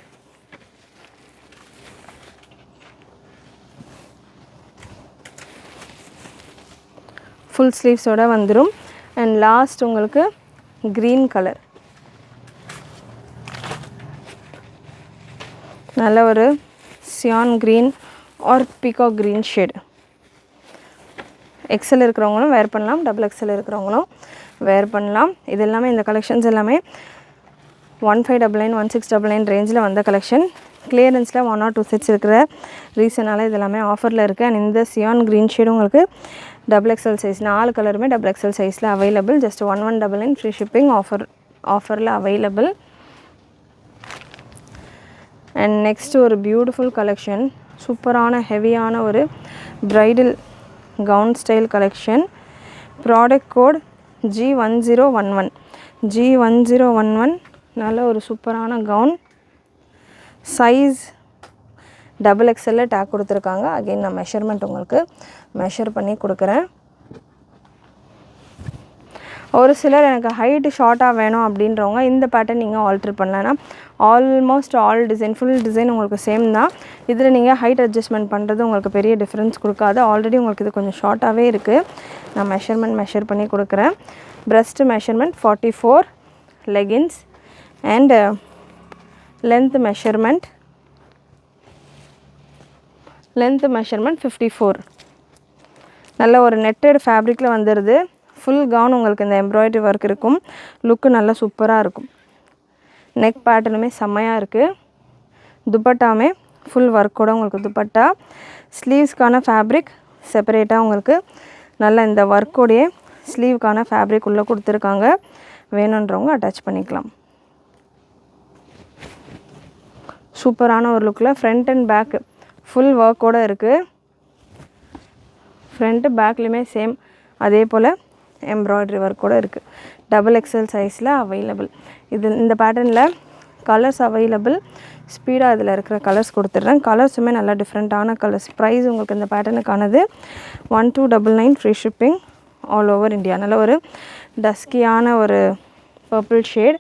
ஃபுல் ஸ்லீவ்ஸோடு வந்துடும். அண்ட் லாஸ்ட் உங்களுக்கு க்ரீன் கலர், நல்ல ஒரு cyan green or peacock green shade. XL இருக்கிறவங்களும் வேர் பண்ணலாம், டபுள் எக்ஸல் இருக்கிறவங்களும் வேர் பண்ணலாம். இது எல்லாமே இந்த கலெக்ஷன்ஸ் எல்லாமே 1599 1699 ரேஞ்சில் வந்த கலெக்ஷன். கிளியரன்ஸில் 1 or 2 செட்ஸ் இருக்கிற ரீசனால் இது எல்லாமே ஆஃபரில் இருக்குது. அண்ட் இந்த சியான் க்ரீன் ஷேடு உங்களுக்கு டபுள் எக்ஸல் சைஸ், 4 கலருமே டபுள் எக்ஸல் சைஸில் அவைலபிள். ஜஸ்ட் 1199 ஃப்ரீ ஷிப்பிங் ஆஃபரில் அவைலபிள். அண்ட் நெக்ஸ்ட் ஒரு பியூட்டிஃபுல் கலெக்ஷன், சூப்பரான ஹெவியான ஒரு bridal gown style collection. Product code G1011 G1011. நல்ல ஒரு சூப்பரான கவுன். சைஸ் டபுள் எக்ஸலில் டேக் கொடுத்துருக்காங்க. அகெயின் நான் மெஷர்மெண்ட் உங்களுக்கு மெஷர் பண்ணி கொடுக்குறேன். ஒரு சிலர் எனக்கு ஹைட்டு ஷார்ட்டாக வேணும் அப்படின்றவங்க இந்த பேட்டர்ன் நீங்கள் ஆல்ட்ரு பண்ணலன்னா almost all design full design உங்களுக்கு சேம் தான். இதில் நீங்கள் ஹைட் அட்ஜஸ்ட்மெண்ட் பண்ணுறது உங்களுக்கு பெரிய டிஃப்ரென்ஸ் கொடுக்காது. ஆல்ரெடி உங்களுக்கு இது கொஞ்சம் ஷார்ட்டாகவே இருக்குது. நான் மெஷர் பண்ணி கொடுக்குறேன். Breast measurement 44, leggings and length measurement 54. நல்ல ஒரு நெட்டட் ஃபேப்ரிக்கில் வந்துடுது. ஃபுல் கவுன் உங்களுக்கு இந்த எம்ப்ராய்டரி ஒர்க் இருக்கும். லுக்கு நல்லா சூப்பராக இருக்கும். நெக் பேட்டர்னுமே செம்மையாக இருக்குது. துப்பட்டாமே ஃபுல் ஒர்க்கோட உங்களுக்கு துப்பட்டா. ஸ்லீவ்ஸ்க்கான ஃபேப்ரிக் செப்பரேட்டாக உங்களுக்கு நல்ல இந்த ஒர்க்கோடைய ஸ்லீவுக்கான ஃபேப்ரிக் உள்ளே கொடுத்துருக்காங்க. வேணுன்றவங்க அட்டாச் பண்ணிக்கலாம். சூப்பரான ஒரு லுக்கில் ஃப்ரண்ட் அண்ட் பேக் ஃபுல் ஒர்க்கோடு இருக்குது. ஃப்ரண்ட்டு பேக்லேயுமே சேம் அதே போல் எம்ப்ராய்டரி ஒர்க்கோடு இருக்குது. டபுள் எக்ஸல் சைஸில் அவைலபிள். இந்த பேட்டர்னில் கலர்ஸ் அவைலபிள். ஸ்பீடாக இதில் இருக்கிற கலர்ஸ் கொடுத்துட்றேன். கலர்ஸுமே நல்லா டிஃப்ரெண்ட்டான கலர்ஸ். ப்ரைஸ் உங்களுக்கு இந்த பேட்டர்னுக்கானது 1299 free shipping all over India. நல்ல ஒரு டஸ்கியான ஒரு purple shade.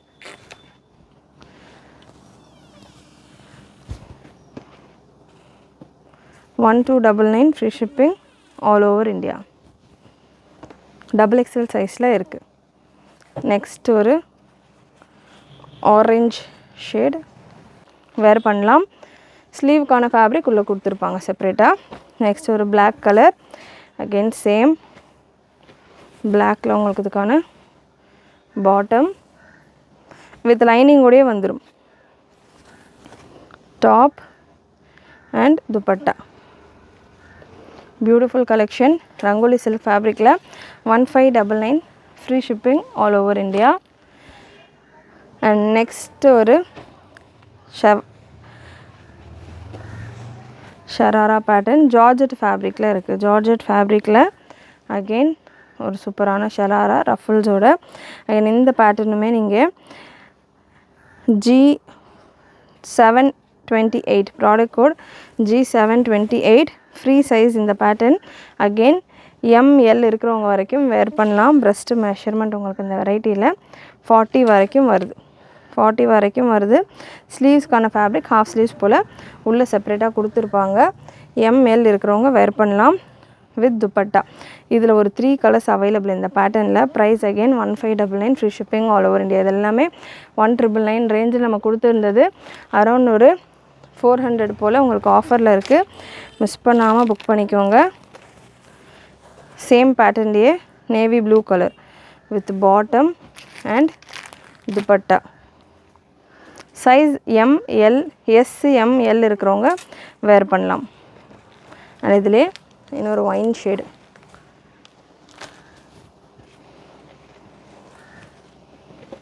$1299 free shipping all over India. Double XL சைஸில் இருக்குது. நெக்ஸ்ட் ஒரு ஆரஞ்ச் ஷேட் வேர் பண்ணலாம். ஸ்லீவுக்கான ஃபேப்ரிக் உள்ளே கொடுத்துருப்பாங்க செப்பரேட்டாக. நெக்ஸ்ட் ஒரு பிளாக் கலர். அகெயின் சேம் பிளாக்கில் உங்களுக்கு இதுக்கான பாட்டம் வித் லைனிங்கோடையே வந்துடும். Top and dupatta. Beautiful collection. Rangoli silk ஃபேப்ரிக்கில் 1599 free shipping all over India. And next ஒரு ஷராரா பேட்டர்ன் ஜார்ஜெட் ஃபேப்ரிக்கில் இருக்குது. ஜார்ஜெட் ஃபேப்ரிக்கில் அகெயின் ஒரு சூப்பரான ஷராரா ரஃபுல்ஸோட. அகெயின் இந்த பேட்டர்னுமே நீங்கள் G728 product code G728 free size இந்த பேட்டர்ன். அகெயின் ML இருக்கிறவங்க வரைக்கும் வேர் பண்ணலாம். பிரஸ்ட் மெஷர்மெண்ட் உங்களுக்கு இந்த வெரைட்டியில் 40 வரைக்கும் வருது. ஸ்லீவ்ஸ்க்கான ஃபேப்ரிக் ஹாஃப் ஸ்லீவ்ஸ் போல் உள்ளே செப்பரேட்டாக கொடுத்துருப்பாங்க. ML இருக்கிறவங்க வேர் பண்ணலாம் வித் துப்பட்டா. இதில் ஒரு 3 கலர்ஸ் அவைலபிள் இந்த பேட்டர்னில். Price again 1599 free shipping all over India. இது எல்லாமே 1999 ரேஞ்சில் நம்ம கொடுத்துருந்தது. அரௌண்ட் ஒரு 400 போல் உங்களுக்கு ஆஃபரில் இருக்குது. மிஸ் பண்ணாமல் புக் பண்ணிக்கோங்க. சேம் பேட்டர்ன்லேயே navy blue colour with bottom and dupatta. Size ML SML இருக்கிறவங்க வேர் பண்ணலாம். அண்ட் இதிலே இன்னொரு ஒயின் ஷேடு.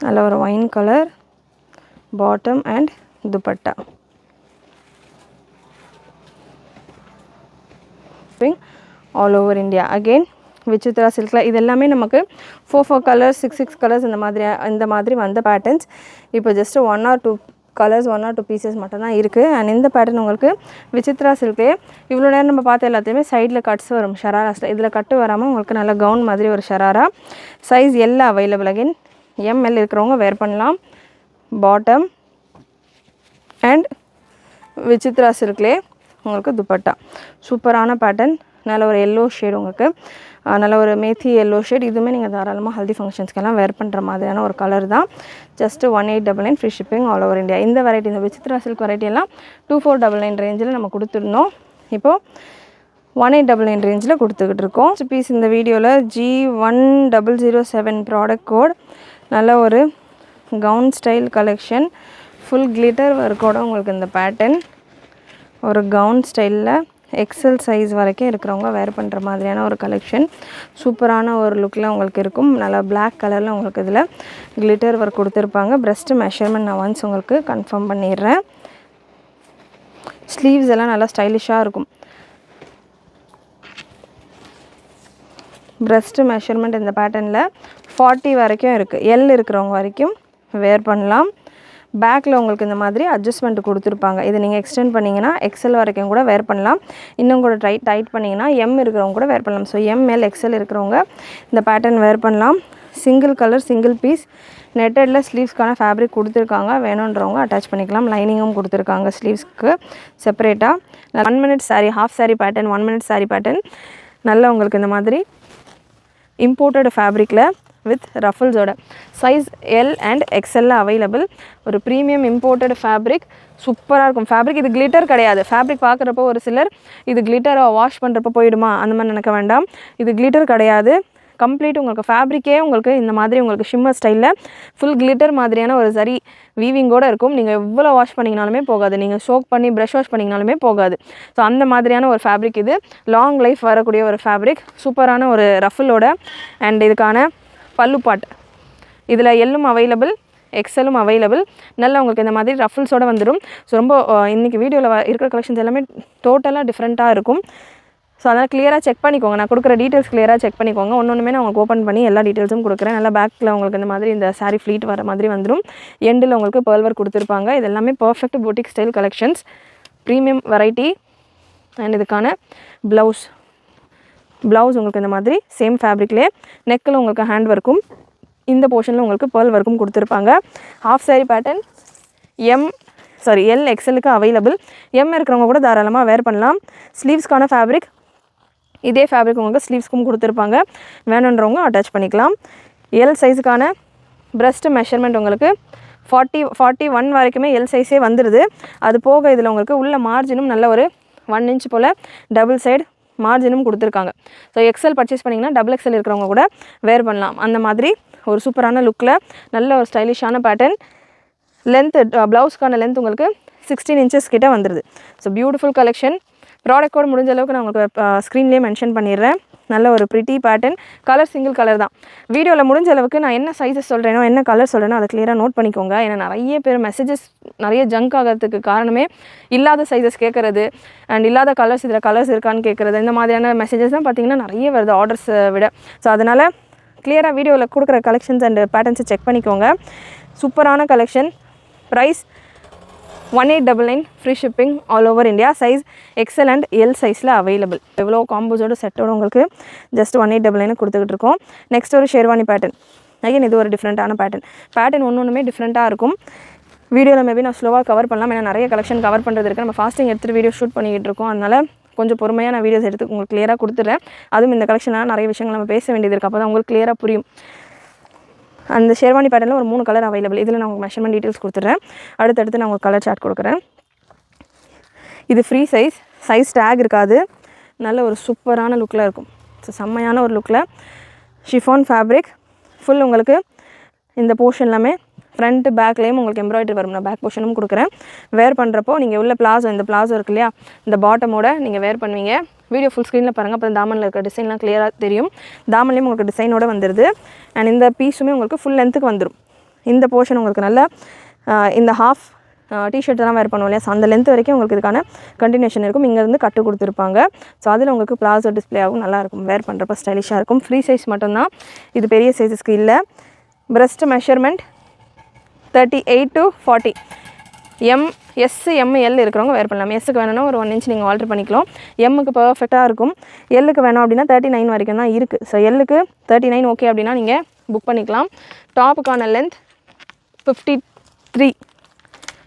நல்ல ஒரு wine colour bottom and dupatta. All over India. Again Vichitra சில்கில் இது எல்லாமே நமக்கு 4 கலர்ஸ் 6 கலர்ஸ் இந்த மாதிரி வந்த பேட்டர்ன்ஸ். இப்போ just 1 or 2 colours 1 or 2 pieces மட்டும்தான் இருக்குது. அண்ட் இந்த பேட்டர்ன் உங்களுக்கு விசித்ரா சில்க்லேயே இவ்வளோ நேரம் நம்ம பார்த்த எல்லாத்தையுமே சைடில் கட்ஸ் வரும் ஷராராஸில். இதில் கட்டு வராமல் உங்களுக்கு நல்ல கவுன் மாதிரி ஒரு ஷராரா. சைஸ் எல்லாம் அவைலபிள். அகெயின் ML இருக்கிறவங்க வேர் பண்ணலாம். பாட்டம் அண்ட் விசித்ரா சில்க்லேயே உங்களுக்கு துப்பட்டா. சூப்பரான பேட்டர்ன். நல்ல ஒரு எல்லோ ஷேடு உங்களுக்கு நல்ல ஒரு மேத்தி எல்லோ ஷேட். இதுவுமே நீங்கள் தாராளமாக ஹல்தி ஃபங்க்ஷன்ஸ்க்கெல்லாம் வேர் பண்ணுற மாதிரியான ஒரு கலர் தான். Just 1899 free shipping all over India. இந்த வெரைட்டி, இந்த விசித்ரா சில்க் வெரைட்டி எல்லாம் 2499 ரேஞ்சில் நம்ம கொடுத்துருந்தோம். இப்போது 1899 ரேஞ்சில் கொடுத்துக்கிட்டு இருக்கோம். பீஸ் இந்த வீடியோவில் G1007 ப்ராடக்ட் கோட். நல்ல ஒரு gown style collection, full glitter ஒர்க்கோட உங்களுக்கு இந்த பேட்டர்ன். ஒரு கவுன் ஸ்டைலில் எக்ஸல் சைஸ் வரைக்கும் இருக்கிறவங்க வேர் பண்ணுற மாதிரியான ஒரு கலெக்ஷன். சூப்பரான ஒரு லுக்கில் உங்களுக்கு இருக்கும். நல்லா பிளாக் கலரில் உங்களுக்கு இதில் கிளிட்டர் ஒர்க் கொடுத்துருப்பாங்க. பிரஸ்ட் மெஷர்மெண்ட் நான் ஒன்ஸ் உங்களுக்கு கன்ஃபார்ம் பண்ணிடுறேன். ஸ்லீவ்ஸ் எல்லாம் நல்லா ஸ்டைலிஷாக இருக்கும். பிரஸ்ட் மெஷர்மெண்ட் இந்த பேட்டர்னில் 40 வரைக்கும் இருக்குது. எல் இருக்கிறவங்க வரைக்கும் வேர் பண்ணலாம். பேக்கில் உங்களுக்கு இந்த மாதிரி அட்ஜஸ்ட்மெண்ட் கொடுத்துருப்பாங்க. இதை நீங்கள் எக்ஸ்டெண்ட் பண்ணிங்கன்னா எக்ஸல் வரைக்கும் கூட வேர் பண்ணலாம். இன்னும் கூட டைட் பண்ணிங்கன்னா எம் இருக்கிறவங்க கூட வேர் பண்ணலாம். ஸோ எம்எல் எக்ஸல் இருக்கிறவங்க இந்த பேட்டர்ன் வேர் பண்ணலாம். சிங்கிள் கலர் சிங்கிள் பீஸ் நெட்டடில் ஸ்லீவ்ஸ்க்கான ஃபேப்ரிக் கொடுத்துருக்காங்க. வேணுன்றவங்க அட்டாச் பண்ணிக்கலாம். லைனிங்கும் கொடுத்துருக்காங்க ஸ்லீவ்ஸ்க்கு செப்பரேட்டாக. 1 minute sari, half sari pattern, 1 minute sari pattern. நல்லா உங்களுக்கு இந்த மாதிரி இம்போர்ட்டட் ஃபேப்ரிக்கில் வித் ரஃபிள்ஸோட சைஸ் எல் அண்ட் எக்ஸ்எல்ல அவைலபிள். ஒரு ப்ரீமியம் இம்போர்ட்டட் ஃபேப்ரிக், சூப்பராக இருக்கும் ஃபேப்ரிக். இது கிளிட்டர் கிடையாது. ஃபேப்ரிக் பார்க்குறப்போ ஒரு சிலர் இது கிளிட்டரை வாஷ் பண்ணுறப்போ போயிடுமா அந்த மாதிரி நினைக்க வேண்டாம். இது கிளிட்டர் கிடையாது. கம்ப்ளீட் உங்களுக்கு ஃபேப்ரிக்கே உங்களுக்கு இந்த மாதிரி உங்களுக்கு ஷிம்மர் ஸ்டைலில் ஃபுல் கிளிட்டர் மாதிரியான ஒரு சரி வீவிங்கோடு இருக்கும். நீங்கள் எவ்வளோ வாஷ் பண்ணிங்கனாலுமே போகாது. நீங்கள் சோக் பண்ணி ப்ரஷ் வாஷ் பண்ணிங்கனாலுமே போகாது. ஸோ அந்த மாதிரியான ஒரு ஃபேப்ரிக் இது. லாங் லைஃப் வரக்கூடிய ஒரு ஃபேப்ரிக். சூப்பரான ஒரு ரஃபிளோட. அண்ட் இதுக்கான பல்லு பாட் இதில் எல்லும் அவைலபிள், எக்ஸலும் அவைலபிள். நல்லா உங்களுக்கு இந்த மாதிரி ரஃபிள்ஸோடு வந்துடும். ஸோ ரொம்ப இன்றைக்கி வீடியோவில் இருக்கிற கலெக்ஷன்ஸ் எல்லாமே டோட்டலாக டிஃப்ரெண்ட்டாக இருக்கும். ஸோ அதனால் கிளியராக செக் பண்ணிக்கோங்க. நான் கொடுக்குற டீட்டெயில்ஸ் கிளியராக செக் பண்ணிக்கோங்க. ஒன்றுமே நான் உங்களுக்கு ஓப்பன் பண்ணி எல்லா டீட்டெயில்ஸும் கொடுக்குறேன். நல்லா பேக்கில் உங்களுக்கு இந்த மாதிரி இந்த சாரீ ஃப்ளீட் வர மாதிரி வந்துடும். எண்டில் உங்களுக்கு பேர்ல் ஒர்க் கொடுத்துருப்பாங்க. இது எல்லாமே perfect boutique style collections, premium variety. And இதுக்கான ப்ளவுஸ் உங்களுக்கு இந்த மாதிரி சேம் ஃபேப்ரிக்லேயே நெக்கில் உங்களுக்கு ஹேண்ட் ஒர்க்கும் இந்த போர்ஷனில் உங்களுக்கு பேர்ல் ஒர்க்கும் கொடுத்துருப்பாங்க. ஹாஃப் சாரீ பேட்டர்ன் எல் எக்ஸலுக்கு அவைலபிள். எம் இருக்கிறவங்க கூட தாராளமாக வேர் பண்ணலாம். ஸ்லீவ்ஸ்க்கான ஃபேப்ரிக் இதே ஃபேப்ரிக் உங்களுக்கு ஸ்லீவ்ஸ்க்கும் கொடுத்துருப்பாங்க. வேணுன்றவங்க அட்டாச் பண்ணிக்கலாம். எல் சைஸுக்கான பிரஸ்ட் மெஷர்மெண்ட் உங்களுக்கு 41 வரைக்குமே எல் சைஸே வந்துடுது. அது போக இதில் உங்களுக்கு உள்ள மார்ஜினும் நல்ல ஒரு 1 இன்ச் போல் டபுள் சைடு மார்ஜினும் கொடுத்துருக்காங்க. ஸோ எக்ஸல் பர்ச்சேஸ் பண்ணிங்கன்னா டபுள் எக்ஸல் இருக்கிறவங்க கூட வேர் பண்ணலாம். அந்த மாதிரி ஒரு சூப்பரான லுக்கில் நல்ல ஒரு ஸ்டைலிஷான பேட்டர்ன். லென்த்து ப்ளவுஸ்க்கான லென்த் உங்களுக்கு 16 இன்ச்சஸ் கிட்டே வந்துடுது. So beautiful collection. Product code முடிஞ்ச அளவுக்கு நான் உங்களுக்கு ஸ்க்ரீன்லேயே மென்ஷன் பண்ணிடுறேன். நல்ல ஒரு pretty pattern. Colour single colour தான். வீடியோவில் முடிஞ்ச அளவுக்கு நான் என்ன சைஸஸ் சொல்கிறேனோ என்ன கலர் சொல்கிறேனோ அதை கிளியராக நோட் பண்ணிக்கோங்க. ஏன்னா நிறைய பேர் மெசேஜஸ் நிறைய ஜங்க் ஆகிறதுக்கு காரணமே இல்லாத சைஸஸ் கேட்குறது அண்ட் இல்லாத கலர்ஸ் இதில் கலர்ஸ் இருக்கான்னு கேட்குறது. இந்த மாதிரியான மெசேஜஸ் தான் பார்த்திங்கன்னா நிறைய வருது ஆர்டர்ஸ் விட. ஸோ அதனால் கிளியராக வீடியோவில் கொடுக்குற கலெக்ஷன்ஸ் அண்ட் பேட்டர்ன்ஸை செக் பண்ணிக்கோங்க. சூப்பரான collection. Price 1899 free shipping all over India. Size XL and L சைஸில் அவைலபிள். எவ்வளோ காம்போஸோட செட்டோடு உங்களுக்கு ஜஸ்ட் 1899 கொடுத்துக்கிட்டு இருக்கோம். நெக்ஸ்ட் ஒரு ஷேர்வானி பேட்டர்ன். அகைன் இது ஒரு டிஃப்ரெண்ட்டான பேட்டர்ன் ஒன்றுமே டிஃப்ரெண்ட்டாக இருக்கும். வீடியோவில் மேபி நான் ஸ்லோவாக கவர் பண்ணலாம். ஏன்னா நிறைய கலெக்ஷன் கவர் பண்ணுறது இருக்குது. நம்ம ஃபாஸ்டிங் எடுத்துகிட்டு வீடியோ ஷூட் பண்ணிக்கிட்டு இருக்கோம். அதனால் கொஞ்சம் பொறுமையாக நான் வீடியோஸ் எடுத்து உங்களுக்கு கிளியராக கொடுத்துட்றேன். அதுவும் இந்த கலெக்ஷனால் நிறைய விஷயங்கள் நம்ம பேச வேண்டியது இருக்குது. அப்போ தான் உங்களுக்கு கிளியராக புரியும். அந்த ஷேர்வானி பேட்டர்னில் ஒரு 3 கலர் அவைலபிள். இதில் நான் உங்களுக்கு மெஷர்மெண்ட் டீட்டெயில்ஸ் கொடுத்துட்றேன். அடுத்தடுத்து நான் உங்களுக்கு கலர் சார்ட் கொடுக்குறேன். இது ஃப்ரீ சைஸ் டேக் இருக்காது. நல்ல ஒரு சூப்பரான லுக்கில் இருக்கும். ஸோ செம்மையான ஒரு லுக்கில் ஷிஃபான் ஃபேப்ரிக் ஃபுல் உங்களுக்கு இந்த போர்ஷன் எல்லாமே ஃப்ரண்ட் பேக்லேயும் உங்களுக்கு எம்ப்ராய்டரி வரும். நான் பேக் போர்ஷனும் கொடுக்குறேன். வேர் பண்ணுறப்போ நீங்கள் உள்ள இந்த பிளாஸோ இருக்கு இல்லையா, இந்த பாட்டமோட நீங்கள் வேர் பண்ணுவீங்க. வீடியோ ஃபுல் ஸ்க்ரீனில் பாருங்கள். அப்போ தாமனில் இருக்க டிசைன்லாம் கிளியராக தெரியும். தாமன்லேயும் உங்களுக்கு டிசைனோட வந்துடுது. அண்ட் இந்த பீஸுமே உங்களுக்கு ஃபுல் லென்த்துக்கு வந்துடும். இந்த போர்ஷன் உங்களுக்கு நல்லா இந்த ஹாஃப் டிஷர்ட் தான் வேர் பண்ணுவோம் இல்லையா, ஸோ அந்த லென்த் வரைக்கும் உங்களுக்கு இதுக்கான கண்டினியூஷன் இருக்கும். இங்கேருந்து கட்டு கொடுத்துருப்பாங்க. ஸோ அதில் உங்களுக்கு பிளாஸோ டிஸ்பிளே ஆகும். நல்லாயிருக்கும். வேர் பண்ணுறப்ப ஸ்டைலிஷாக இருக்கும். ஃப்ரீ சைஸ் மட்டும்தான். இது பெரிய சைஸஸ்க்கு இல்லை. Breast measurement 38 to 40. எல் இருக்கிறவங்க வேர் பண்ணலாம். எஸ்ஸுக்கு வேணும்னா ஒரு 1 இன்ச் நீங்கள் ஆல்டர் பண்ணிக்கலாம். எம்முக்கு பர்ஃபெக்டாக இருக்கும். எல்லுக்கு வேணும் அப்படின்னா 39 வரைக்கும் தான் இருக்குது. ஸோ எல்லுக்கு 39 ஓகே அப்படின்னா நீங்கள் புக் பண்ணிக்கலாம். டாப்புக்கான லென்த்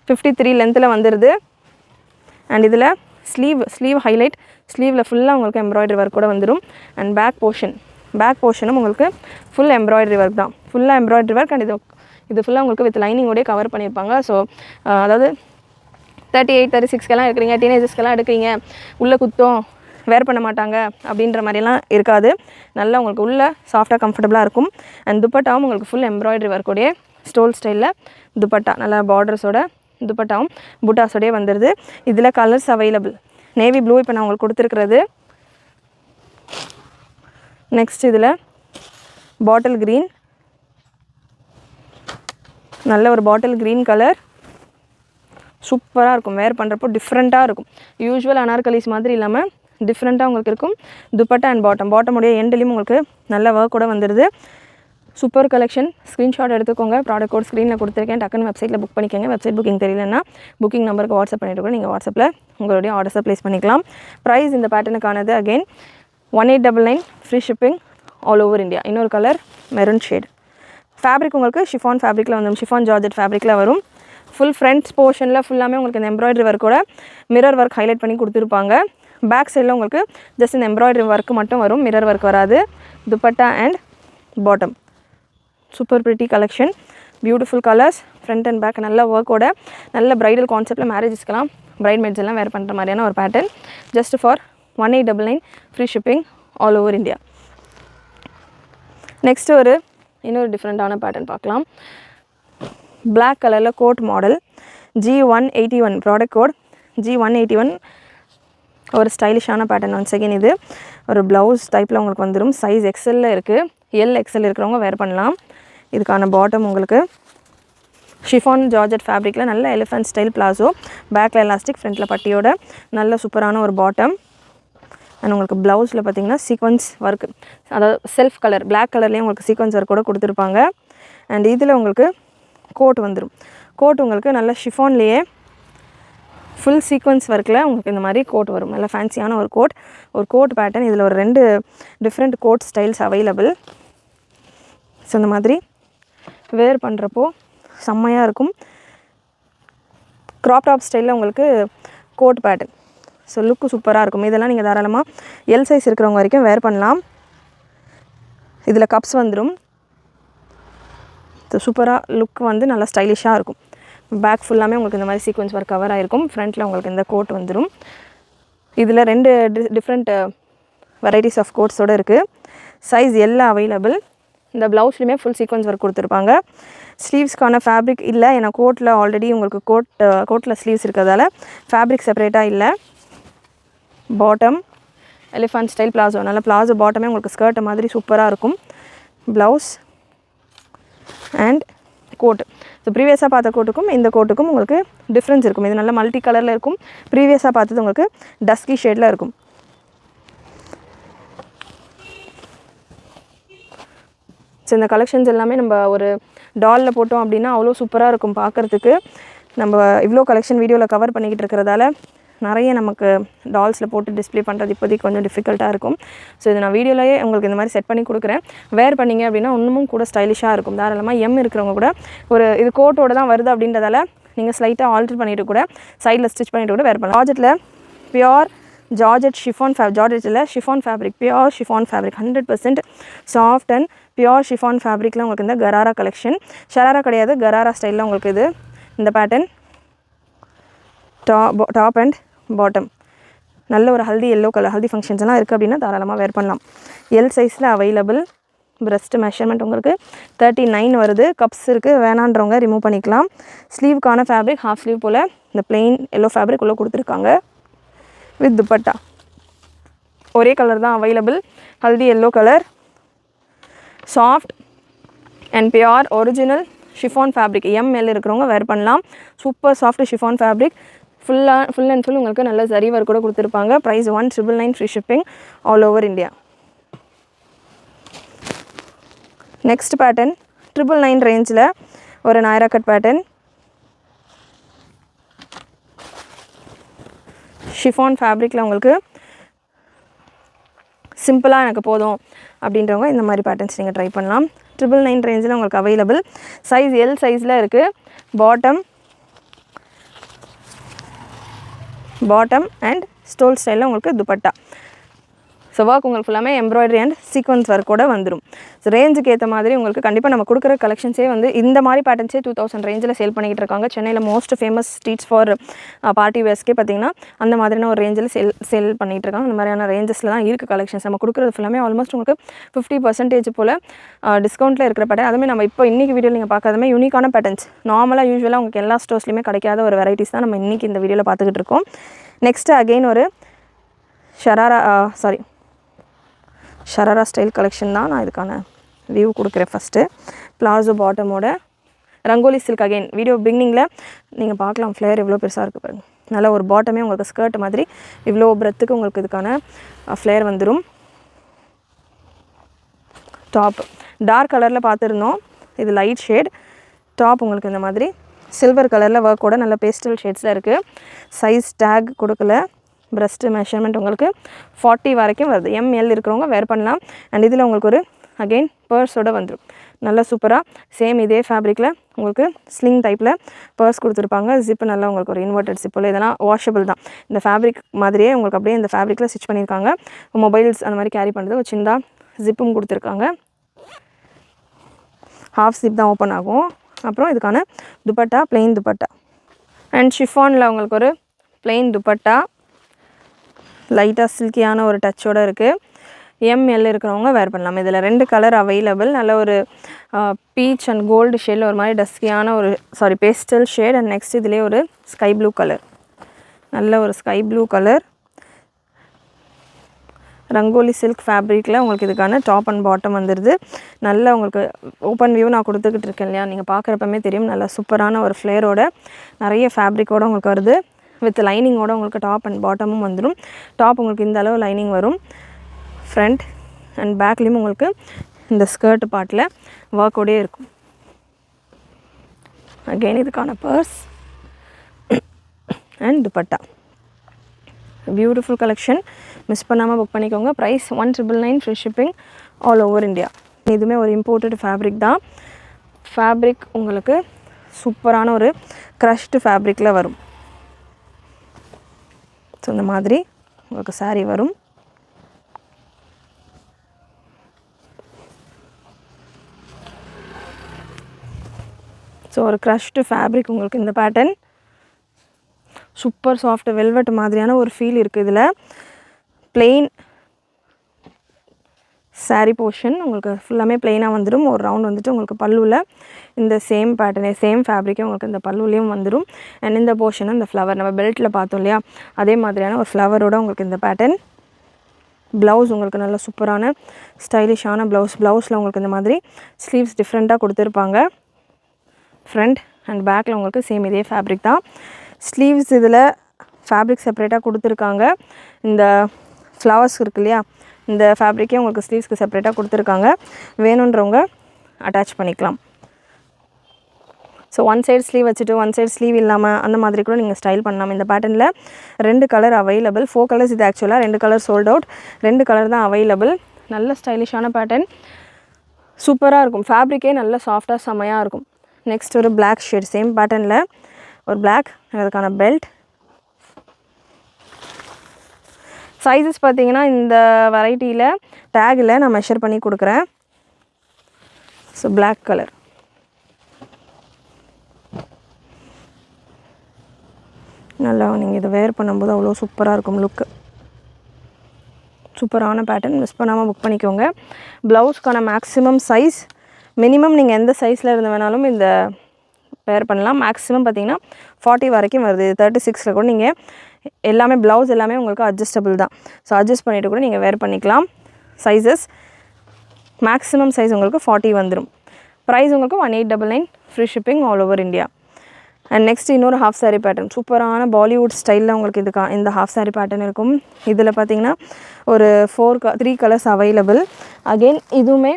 53 லென்த்தில் வந்துடுது. அண்ட் இதில் ஸ்லீவ் ஹைலைட். ஸ்லீவில் ஃபுல்லாக உங்களுக்கு எம்ப்ராய்டரி ஒர்க் கூட வந்துடும். அண்ட் பேக் போர்ஷன் பேக் போர்ஷனும் உங்களுக்கு ஃபுல் எம்ப்ராய்டரி ஒர்க் தான், ஃபுல்லாக எம்ப்ராய்டரி ஒர்க். அண்ட் இது ஃபுல்லாக உங்களுக்கு வித் லைனிங்கோடய கவர் பண்ணியிருப்பாங்க. ஸோ அதாவது 38, 36கெல்லாம் எடுக்கிறீங்க, டீனேஜர்ஸ்க்கெல்லாம் எடுக்கிறீங்க, உள்ளே குத்தம் வேர் பண்ண மாட்டாங்க அப்படின்ற மாதிரிலாம் இருக்காது. நல்லா உங்களுக்கு உள்ளே சாஃப்டாக கம்ஃபர்டபுளாக இருக்கும். அண்ட் துப்பட்டாவும் உங்களுக்கு ஃபுல் எம்ப்ராய்டரி ஒர்க்கோடைய ஸ்டோல் ஸ்டைலில் துப்பட்டா, நல்லா பார்டர்ஸோட துப்பட்டாவும் புட்டாஸோடய வந்துடுது. இதில் கலர்ஸ் அவைலபிள். நேவி ப்ளூ இப்போ நான் உங்களுக்கு கொடுத்துருக்கிறது. நெக்ஸ்ட் இதில் பாட்டில் க்ரீன், நல்ல ஒரு பாட்டில் க்ரீன் கலர், சூப்பராக இருக்கும். வேர் பண்ணுறப்போ டிஃப்ரெண்ட்டாக இருக்கும். யூஸ்வல் அனார்கலிஸ் மாதிரி இல்லாமல் டிஃப்ரெண்ட்டாக உங்களுக்கு இருக்கும். துப்பட்டா அண்ட் பாட்டமுடைய எண்ட்லேயும் உங்களுக்கு நல்ல ஒர்க் கூட வந்துடுது. Super collection. ஸ்க்ரீன்ஷாட் எடுத்துக்கோங்க. ப்ராடக்ட் கோட் ஸ்க்ரீனில் கொடுத்துருக்கேன். டக்குன்னு வெப்சைட்டில் புக் பண்ணிக்கோங்க. வெப்சைட் புக்கிங் தெரியலன்னா புக்கிங் நம்பருக்கு வாட்ஸ்அப் பண்ணிட்டு கூட நீங்கள் வாட்ஸ்அப்பில் உங்களுடைய ஆர்டர்ஸை ப்ளேஸ் பண்ணிக்கலாம். ப்ரைஸ் இந்த பேட்டர்னுக்கானது again 1899 free shipping all over India. இன்னொரு கலர் மெரூன் ஷேட். ஃபேப்ரிக் உங்களுக்கு ஷிஃபான் ஃபேப்ரிக்கில் வந்துடும், ஷிஃபான் ஜார்ஜெட் ஃபேப்ரிக்கில் வரும். ஃபுல் ஃப்ரண்ட்ஸ் போர்ஷனில் ஃபுல்லாமே உங்களுக்கு இந்த எம்ப்ராய்டரி ஒர்க்கோட மிரர் ஒர்க் ஹைலைட் பண்ணி கொடுத்துருப்பாங்க. பேக் சைடில் உங்களுக்கு ஜஸ்ட் இந்த எம்ப்ராய்டரி ஒர்க்கு மட்டும் வரும், மிரர் ஒர்க் வராது. Dupatta and bottom super pretty collection. Beautiful colours. Front and back நல்ல ஒர்க்கோட நல்ல ப்ரைடல் கான்செப்ட்டில் மேரேஜஸ்க்கெலாம் பிரைட் மேட்ஸ் எல்லாம் வேர் பண்ணுற மாதிரியான ஒரு pattern. Just for 1899 free shipping all over India. Next இன்னொரு டிஃப்ரெண்ட்டான பேட்டர்ன் பார்க்கலாம். பிளாக் கலரில் code model G181 product code G181. ஒரு ஸ்டைலிஷான பேட்டர்ன். ஒன்ஸ் அகெயின் இது ஒரு ப்ளவுஸ் டைப்பில் உங்களுக்கு வந்துடும். சைஸ் எக்ஸலில் இருக்குது, XL இருக்கிறவங்க வேர் பண்ணலாம். இதுக்கான பாட்டம் உங்களுக்கு ஷிஃபான் ஜார்ஜெட் ஃபேப்ரிக்கில் நல்ல எலிஃபென்ட் ஸ்டைல் பிளாசோ, பேக்கில் எலாஸ்டிக், ஃப்ரண்ட்டில் பட்டியோட நல்ல சூப்பரான ஒரு பாட்டம். அண்ட் உங்களுக்கு ப்ளவுஸில் பார்த்தீங்கன்னா சீக்வன்ஸ் ஒர்க், அதாவது செல்ஃப் கலர் பிளாக் கலர்லேயும் உங்களுக்கு சீக்வன்ஸ் ஒர்க் கூட கொடுத்துருப்பாங்க. அண்ட் இதில் உங்களுக்கு கோட் வந்துடும். கோட் உங்களுக்கு நல்ல ஷிஃபான்லேயே ஃபுல் சீக்வன்ஸ் ஒர்க்கில் உங்களுக்கு இந்த மாதிரி கோட் வரும். நல்ல ஃபேன்சியான ஒரு கோட் பேட்டர்ன். இதில் ஒரு 2 different coat styles available. So இந்த மாதிரி வேர் பண்ணுறப்போ செம்மையாக இருக்கும். க்ராப் டாப் ஸ்டைலில் உங்களுக்கு கோட் பேட்டர்ன். ஸோ லுக்கு சூப்பராக இருக்கும். இதெல்லாம் நீங்கள் தாராளமாக எல் சைஸ் இருக்கிறவங்க வரைக்கும் வேர் பண்ணலாம். இதில் கப்ஸ் வந்துடும். ஸோ சூப்பராக லுக் வந்து நல்லா ஸ்டைலிஷாக இருக்கும். பேக் ஃபுல்லாமே உங்களுக்கு இந்த மாதிரி சீக்வன்ஸ் ஒர்க் கவர் ஆகிருக்கும். ஃப்ரண்ட்டில் உங்களுக்கு இந்த கோட் வந்துடும். இதில் 2 டிஃப்ரெண்ட் வெரைட்டிஸ் ஆஃப் கோட்ஸோடு இருக்குது. சைஸ் எல்லாம் அவைலபிள். இந்த ப்ளவுஸ்லையுமே ஃபுல் சீக்வன்ஸ் ஒர்க் கொடுத்துருப்பாங்க. ஸ்லீவ்ஸ்க்கான ஃபேப்ரிக் இல்லை, ஏன்னா கோட்டில் ஆல்ரெடி உங்களுக்கு கோட்டில் ஸ்லீவ்ஸ் இருக்கிறதால ஃபேப்ரிக் செப்பரேட்டாக இல்லை. பாட்டம் எலிஃபண்ட் ஸ்டைல் பிளாசோ, நல்ல பிளாசோ பாட்டமே உங்களுக்கு ஸ்கர்ட்டை மாதிரி சூப்பராக இருக்கும். Blouse and code. ஸோ ப்ரீவியஸாக பார்த்த கோட்டுக்கும் இந்த கோட்டுக்கும் உங்களுக்கு டிஃப்ரென்ஸ் இருக்கும். இது நல்ல மல்டி கலரில் இருக்கும். ப்ரீவியஸாக பார்த்தது உங்களுக்கு டஸ்கி ஷேடில் இருக்கும். ஸோ இந்த கலெக்ஷன்ஸ் எல்லாமே நம்ம ஒரு டாலில் போட்டோம் அப்படின்னா அவ்வளோ சூப்பராக இருக்கும் பார்க்குறதுக்கு. நம்ம இவ்வளோ கலெக்ஷன் வீடியோவில் கவர் பண்ணிக்கிட்டு இருக்கிறதால நிறைய நமக்கு டால்ஸில் போட்டு டிஸ்ப்ளே பண்ணுறது இப்போதைக்கு கொஞ்சம் டிஃபிகல்ட்டாக இருக்கும். ஸோ இது நான் வீடியோலேயே உங்களுக்கு இந்த மாதிரி செட் பண்ணி கொடுக்குறேன். வேர் பண்ணிங்க அப்படின்னா இன்னமும் கூட ஸ்டைலிஷாக இருக்கும். தாராளமாக எம் இருக்கிறவங்க கூட இது கோட்டோடு தான் வருது அப்படின்றதால நீங்கள் ஸ்லைட்டாக ஆல்டர் பண்ணிவிட்டு கூட சைடில் ஸ்டிச் பண்ணிவிட்டு கூட வேர் பண்ணலாம். ஜார்ஜெட்டில் பியோர் ஜார்ஜெட் ஷிஃபான் ஜார்ஜெட்டில் chiffon fabric, pure chiffon fabric, 100% soft and pure chiffon ஃபேப்ரிக்கில் உங்களுக்கு இந்த கராரா கலெக்ஷன். ஷராரா கிடையாது, கராரா ஸ்டைலில் உங்களுக்கு இந்த பேட்டர்ன். டாப் அண்ட் பாட்டம் நல்ல ஒரு haldi yellow colour, haldi functions எல்லாம் இருக்குது அப்படின்னா தாராளமாக வேர் பண்ணலாம். எல் சைஸில் அவைலபிள். பிரஸ்ட் மெஷர்மெண்ட் உங்களுக்கு 39 வருது. கப்ஸ் இருக்குது, வேணான்றவங்க ரிமூவ் பண்ணிக்கலாம். ஸ்லீவுக்கான ஃபேப்ரிக் ஹாஃப் ஸ்லீவ் போல் இந்த பிளெயின் எல்லோ ஃபேப்ரிக் உள்ளே கொடுத்துருக்காங்க. வித் துப்பட்டா ஒரே கலர் தான் available, haldi yellow colour. Soft and pure original chiffon fabric. ML இருக்கிறவங்க வேர் பண்ணலாம். Super soft chiffon fabric. Full and full உங்களுக்கு நல்ல சரி ஒர்க் கூட கொடுத்துருப்பாங்க. Price 1999 free shipping all over India. Next pattern 999 ரேஞ்சில் ஒரு நாயரா கட் பேட்டர்ன். ஷிஃபான் ஃபேப்ரிக்கில் உங்களுக்கு சிம்பிளாக எனக்கு போதும் அப்படின்றவங்க இந்த மாதிரி பேட்டர்ன்ஸ் நீங்கள் ட்ரை பண்ணலாம். 999 ரேஞ்சில் உங்களுக்கு அவைலபிள். சைஸ் எல் சைஸில் இருக்குது. பாட்டம் அண்ட் ஸ்டோல் ஸ்டைலில் உங்களுக்கு துப்பட்டா. ஸோ ஒர்க் உங்களுக்கு ஃபுல்லாமே எம்ப்ராய்டரி அண்ட் சீக்வன்ஸ் ஒர்க்கோட வந்துடும். ஸோ ரேஞ்சுக்கு ஏற்ற மாதிரி உங்களுக்கு கண்டிப்பாக நம்ம கொடுக்குற கலெக்ஷன்ஸே வந்து இந்த மாதிரி பேட்டர்ன்ஸே 2000 ரேஞ்சில் சேல் பண்ணிக்கிட்டு இருக்காங்க. சென்னையில் most famous streets for party வேர்ஸ்க்கே பார்த்தீங்கன்னா அந்த மாதிரியான ஒரு ரேஞ்சில் சேல் பண்ணிகிட்டு இருக்காங்க. அந்த மாதிரியான ரேஞ்சஸில் தான் இருக்குது கலெக்ஷன்ஸ். நம்ம கொடுக்குறது ஃபுல்லாமே ஆல்மோஸ்ட் உங்களுக்கு 50% போல் டிஸ்கவுண்ட்டில் இருக்கிற பேட்டர்ன். அதுவுமே நம்ம இப்போ இன்றைக்கி வீடியோவில் நீங்கள் பார்க்காதமே யூனிக்கான பேட்டர்ன்ஸ். நார்மலாக யூஸ்வலாக உங்களுக்கு எல்லா ஸ்டோர்ஸ்லையுமே கிடைக்காத ஒரு வெரைட்டிஸ் தான் நம்ம இன்றைக்கி இந்த வீடியோவில் பார்த்துக்கிட்டு இருக்கோம். நெக்ஸ்ட்டு அகெயின் ஒரு ஷராரா ஸ்டைல் கலெக்ஷன் தான். நான் இதுக்கான வியூ கொடுக்குறேன். ஃபஸ்ட்டு பிளாசோ பாட்டமோட ரங்கோலி சில்க். அகெயின் வீடியோ பிகினிங்கில் நீங்கள் பார்க்கலாம் ஃப்ளேர் எவ்வளோ பெருசாக இருக்குது பாருங்கள். நல்ல ஒரு பாட்டமே உங்களுக்கு ஸ்கர்ட் மாதிரி இவ்வளோ பிரெத்துக்கு உங்களுக்கு இதுக்கான ஃப்ளேர் வந்துடும். டாப் டார்க் கலரில் பார்த்துருந்தோம், இது லைட் ஷேட். டாப் உங்களுக்கு இந்த மாதிரி சில்வர் கலரில் ஒர்க்கோட நல்ல பேஸ்டல் ஷேட்ஸில் இருக்குது. சைஸ் டேக் கொடுக்கல. பிரஸ்ட்டு மெஷர்மெண்ட் உங்களுக்கு 40 வரைக்கும் வருது. எம்எல் இருக்கிறவங்க வேர் பண்ணலாம். அண்ட் இதில் உங்களுக்கு ஒரு அகெயின் பர்ஸோடு வந்துடும். நல்லா சூப்பராக சேம் இதே ஃபேப்ரிக்கில் உங்களுக்கு ஸ்லிங் டைப்பில் பர்ஸ் கொடுத்துருப்பாங்க. ஜிப்பு நல்லா உங்களுக்கு ஒரு இன்வெர்டட் ஜிப்பில். இதெல்லாம் வாஷபிள் தான். இந்த ஃபேப்ரிக் மாதிரியே உங்களுக்கு அப்படியே இந்த ஃபேப்ரிக்கில் ஸ்டிச் பண்ணியிருக்காங்க. மொபைல்ஸ் அந்த மாதிரி கேரி பண்ணுறது ஒரு சின்ன ஜிப்பும் கொடுத்துருக்காங்க. ஹாஃப் ஜிப் தான் ஓப்பன் ஆகும். அப்புறம் இதுக்கான துப்பட்டா பிளெயின் துப்பட்டா அண்ட் ஷிஃபானில் உங்களுக்கு ஒரு பிளெயின் துப்பட்டா லைட்டாக சில்கியான ஒரு டச்சோடு இருக்குது. எம்எல் இருக்கிறவங்க வேர் பண்ணலாம். இதில் 2 கலர் அவைலபிள். நல்ல ஒரு பீச் அண்ட் கோல்டு ஷேடில் ஒரு மாதிரி டஸ்கியான ஒரு பேஸ்டல் ஷேட். அண்ட் நெக்ஸ்ட் இதிலே ஒரு ஸ்கை ப்ளூ கலர். நல்ல ஒரு sky blue colour rangoli silk ஃபேப்ரிக்கில் உங்களுக்கு இதுக்கான டாப் அண்ட் பாட்டம் வந்துடுது. நல்ல உங்களுக்கு ஓப்பன் வியூ நான் கொடுத்துக்கிட்டு இருக்கேன் இல்லையா, நீங்கள் பார்க்குறப்பமே தெரியும். நல்லா சூப்பரான ஒரு ஃப்ளேரோட நிறைய ஃபேப்ரிக்கோடு உங்களுக்கு வருது. வித் லைனிங்கோட உங்களுக்கு டாப் அண்ட் பாட்டமும் வந்துடும். டாப் உங்களுக்கு இந்த அளவு லைனிங் வரும். ஃப்ரண்ட் அண்ட் பேக்லேயும் உங்களுக்கு இந்த ஸ்கர்ட் பார்ட்டில் ஒர்க்கோடே இருக்கும். அகெயின் இதுக்கான purse and dupatta. Beautiful collection. Miss பண்ணாமல் புக் பண்ணிக்கோங்க. Price 1999 free shipping all over India. இதுவுமே ஒரு இம்போர்ட்டட் ஃபேப்ரிக் தான். ஃபேப்ரிக் உங்களுக்கு சூப்பரான ஒரு க்ரஷ்டு ஃபேப்ரிக்கில் வரும். ஸோ இந்த மாதிரி உங்களுக்கு saree வரும். ஸோ ஒரு க்ரஷ்டு ஃபேப்ரிக் உங்களுக்கு இந்த பேட்டர்ன். சூப்பர் சாஃப்ட் வெல்வெட் மாதிரியான ஒரு ஃபீல் இருக்குது. இதில் பிளெயின் saree போர்ஷன் உங்களுக்கு ஃபுல்லாமே பிளெயினாக வந்துடும். ஒரு ரவுண்ட் வந்துட்டு உங்களுக்கு பல்லுவில் இந்த சேம் பேட்டர்னே சேம் ஃபேப்ரிக்கே உங்களுக்கு இந்த பல்லுலேயும் வந்துடும். அண்ட் இந்த போர்ஷனும் இந்த ஃப்ளவர் நம்ம பெல்ட்டில் பார்த்தோம் இல்லையா, அதே மாதிரியான ஒரு ஃப்ளவரோட உங்களுக்கு இந்த பேட்டர்ன். ப்ளவுஸ் உங்களுக்கு நல்ல சூப்பரான ஸ்டைலிஷான ப்ளவுஸில் உங்களுக்கு இந்த மாதிரி ஸ்லீவ்ஸ் டிஃப்ரெண்ட்டாக கொடுத்துருப்பாங்க. ஃப்ரண்ட் அண்ட் பேக்கில் உங்களுக்கு சேம் இதே ஃபேப்ரிக் தான். ஸ்லீவ்ஸ் இதில் ஃபேப்ரிக் செப்பரேட்டாக கொடுத்துருக்காங்க. இந்த ஃப்ளவர்ஸ் இருக்கு இல்லையா, இந்த ஃபேப்ரிக்கே உங்களுக்கு ஸ்லீவ்ஸ்க்கு செப்பரேட்டாக கொடுத்துருக்காங்க. வேணுன்றவங்க அட்டாச் பண்ணிக்கலாம். ஸோ ஒன் சைடு ஸ்லீவ் வச்சுட்டு ஒன் சைடு ஸ்லீவ் இல்லாமல் அந்த மாதிரி கூட நீங்கள் ஸ்டைல் பண்ணலாம். இந்த பேட்டர்னில் 2 கலர் அவைலபிள். 4 கலர்ஸ் இது ஆக்சுவலாக 2 கலர் சோல்ட் அவுட். 2 கலர் தான் அவைலபிள். நல்ல ஸ்டைலிஷான பேட்டர்ன், சூப்பராக இருக்கும். ஃபேப்ரிக்கே நல்ல சாஃப்டாக செமையாக இருக்கும். நெக்ஸ்ட் ஒரு பிளாக் ஷேட் சேம் பேட்டர்னில் ஒரு பிளாக். அதுக்கான பெல்ட் சைஸஸ் பார்த்தீங்கன்னா இந்த வெரைட்டியில் டேகில் நான் மெஷர் பண்ணி கொடுக்குறேன். ஸோ பிளாக் கலர் நல்லா நீங்கள் இதை வேர் பண்ணும்போது அவ்வளோ சூப்பராக இருக்கும் லுக்கு. சூப்பரான பேட்டர்ன். மிஸ் பண்ணாமல் புக் பண்ணிக்கோங்க. ப்ளவுஸ்க்கான மேக்ஸிமம் சைஸ் மினிமம் நீங்கள் எந்த சைஸில் இருந்து வேணாலும் இந்த வேர் பண்ணலாம். மேக்ஸிமம் பார்த்தீங்கன்னா 40 வரைக்கும் வருது. 36 கூட நீங்கள் எல்லாமே ப்ளவுஸ் எல்லாமே உங்களுக்கு அட்ஜஸ்டபிள் தான். ஸோ அட்ஜஸ்ட் பண்ணிவிட்டு கூட நீங்கள் வேர் பண்ணிக்கலாம். சைஸஸ் மேக்ஸிமம் சைஸ் உங்களுக்கு 40 வந்துடும். ப்ரைஸ் உங்களுக்கு 1899 free shipping all over India. And next இன்னொரு ஹாஃப் சாரீ பேட்டர்ன். சூப்பரான பாலிவுட் ஸ்டைலில் உங்களுக்கு இந்த ஹாஃப் சாரீ பேட்டர்ன் இருக்கும். இதில் பார்த்தீங்கன்னா ஒரு 3 கலர்ஸ் அவைலபிள். அகெயின் இதுவுமே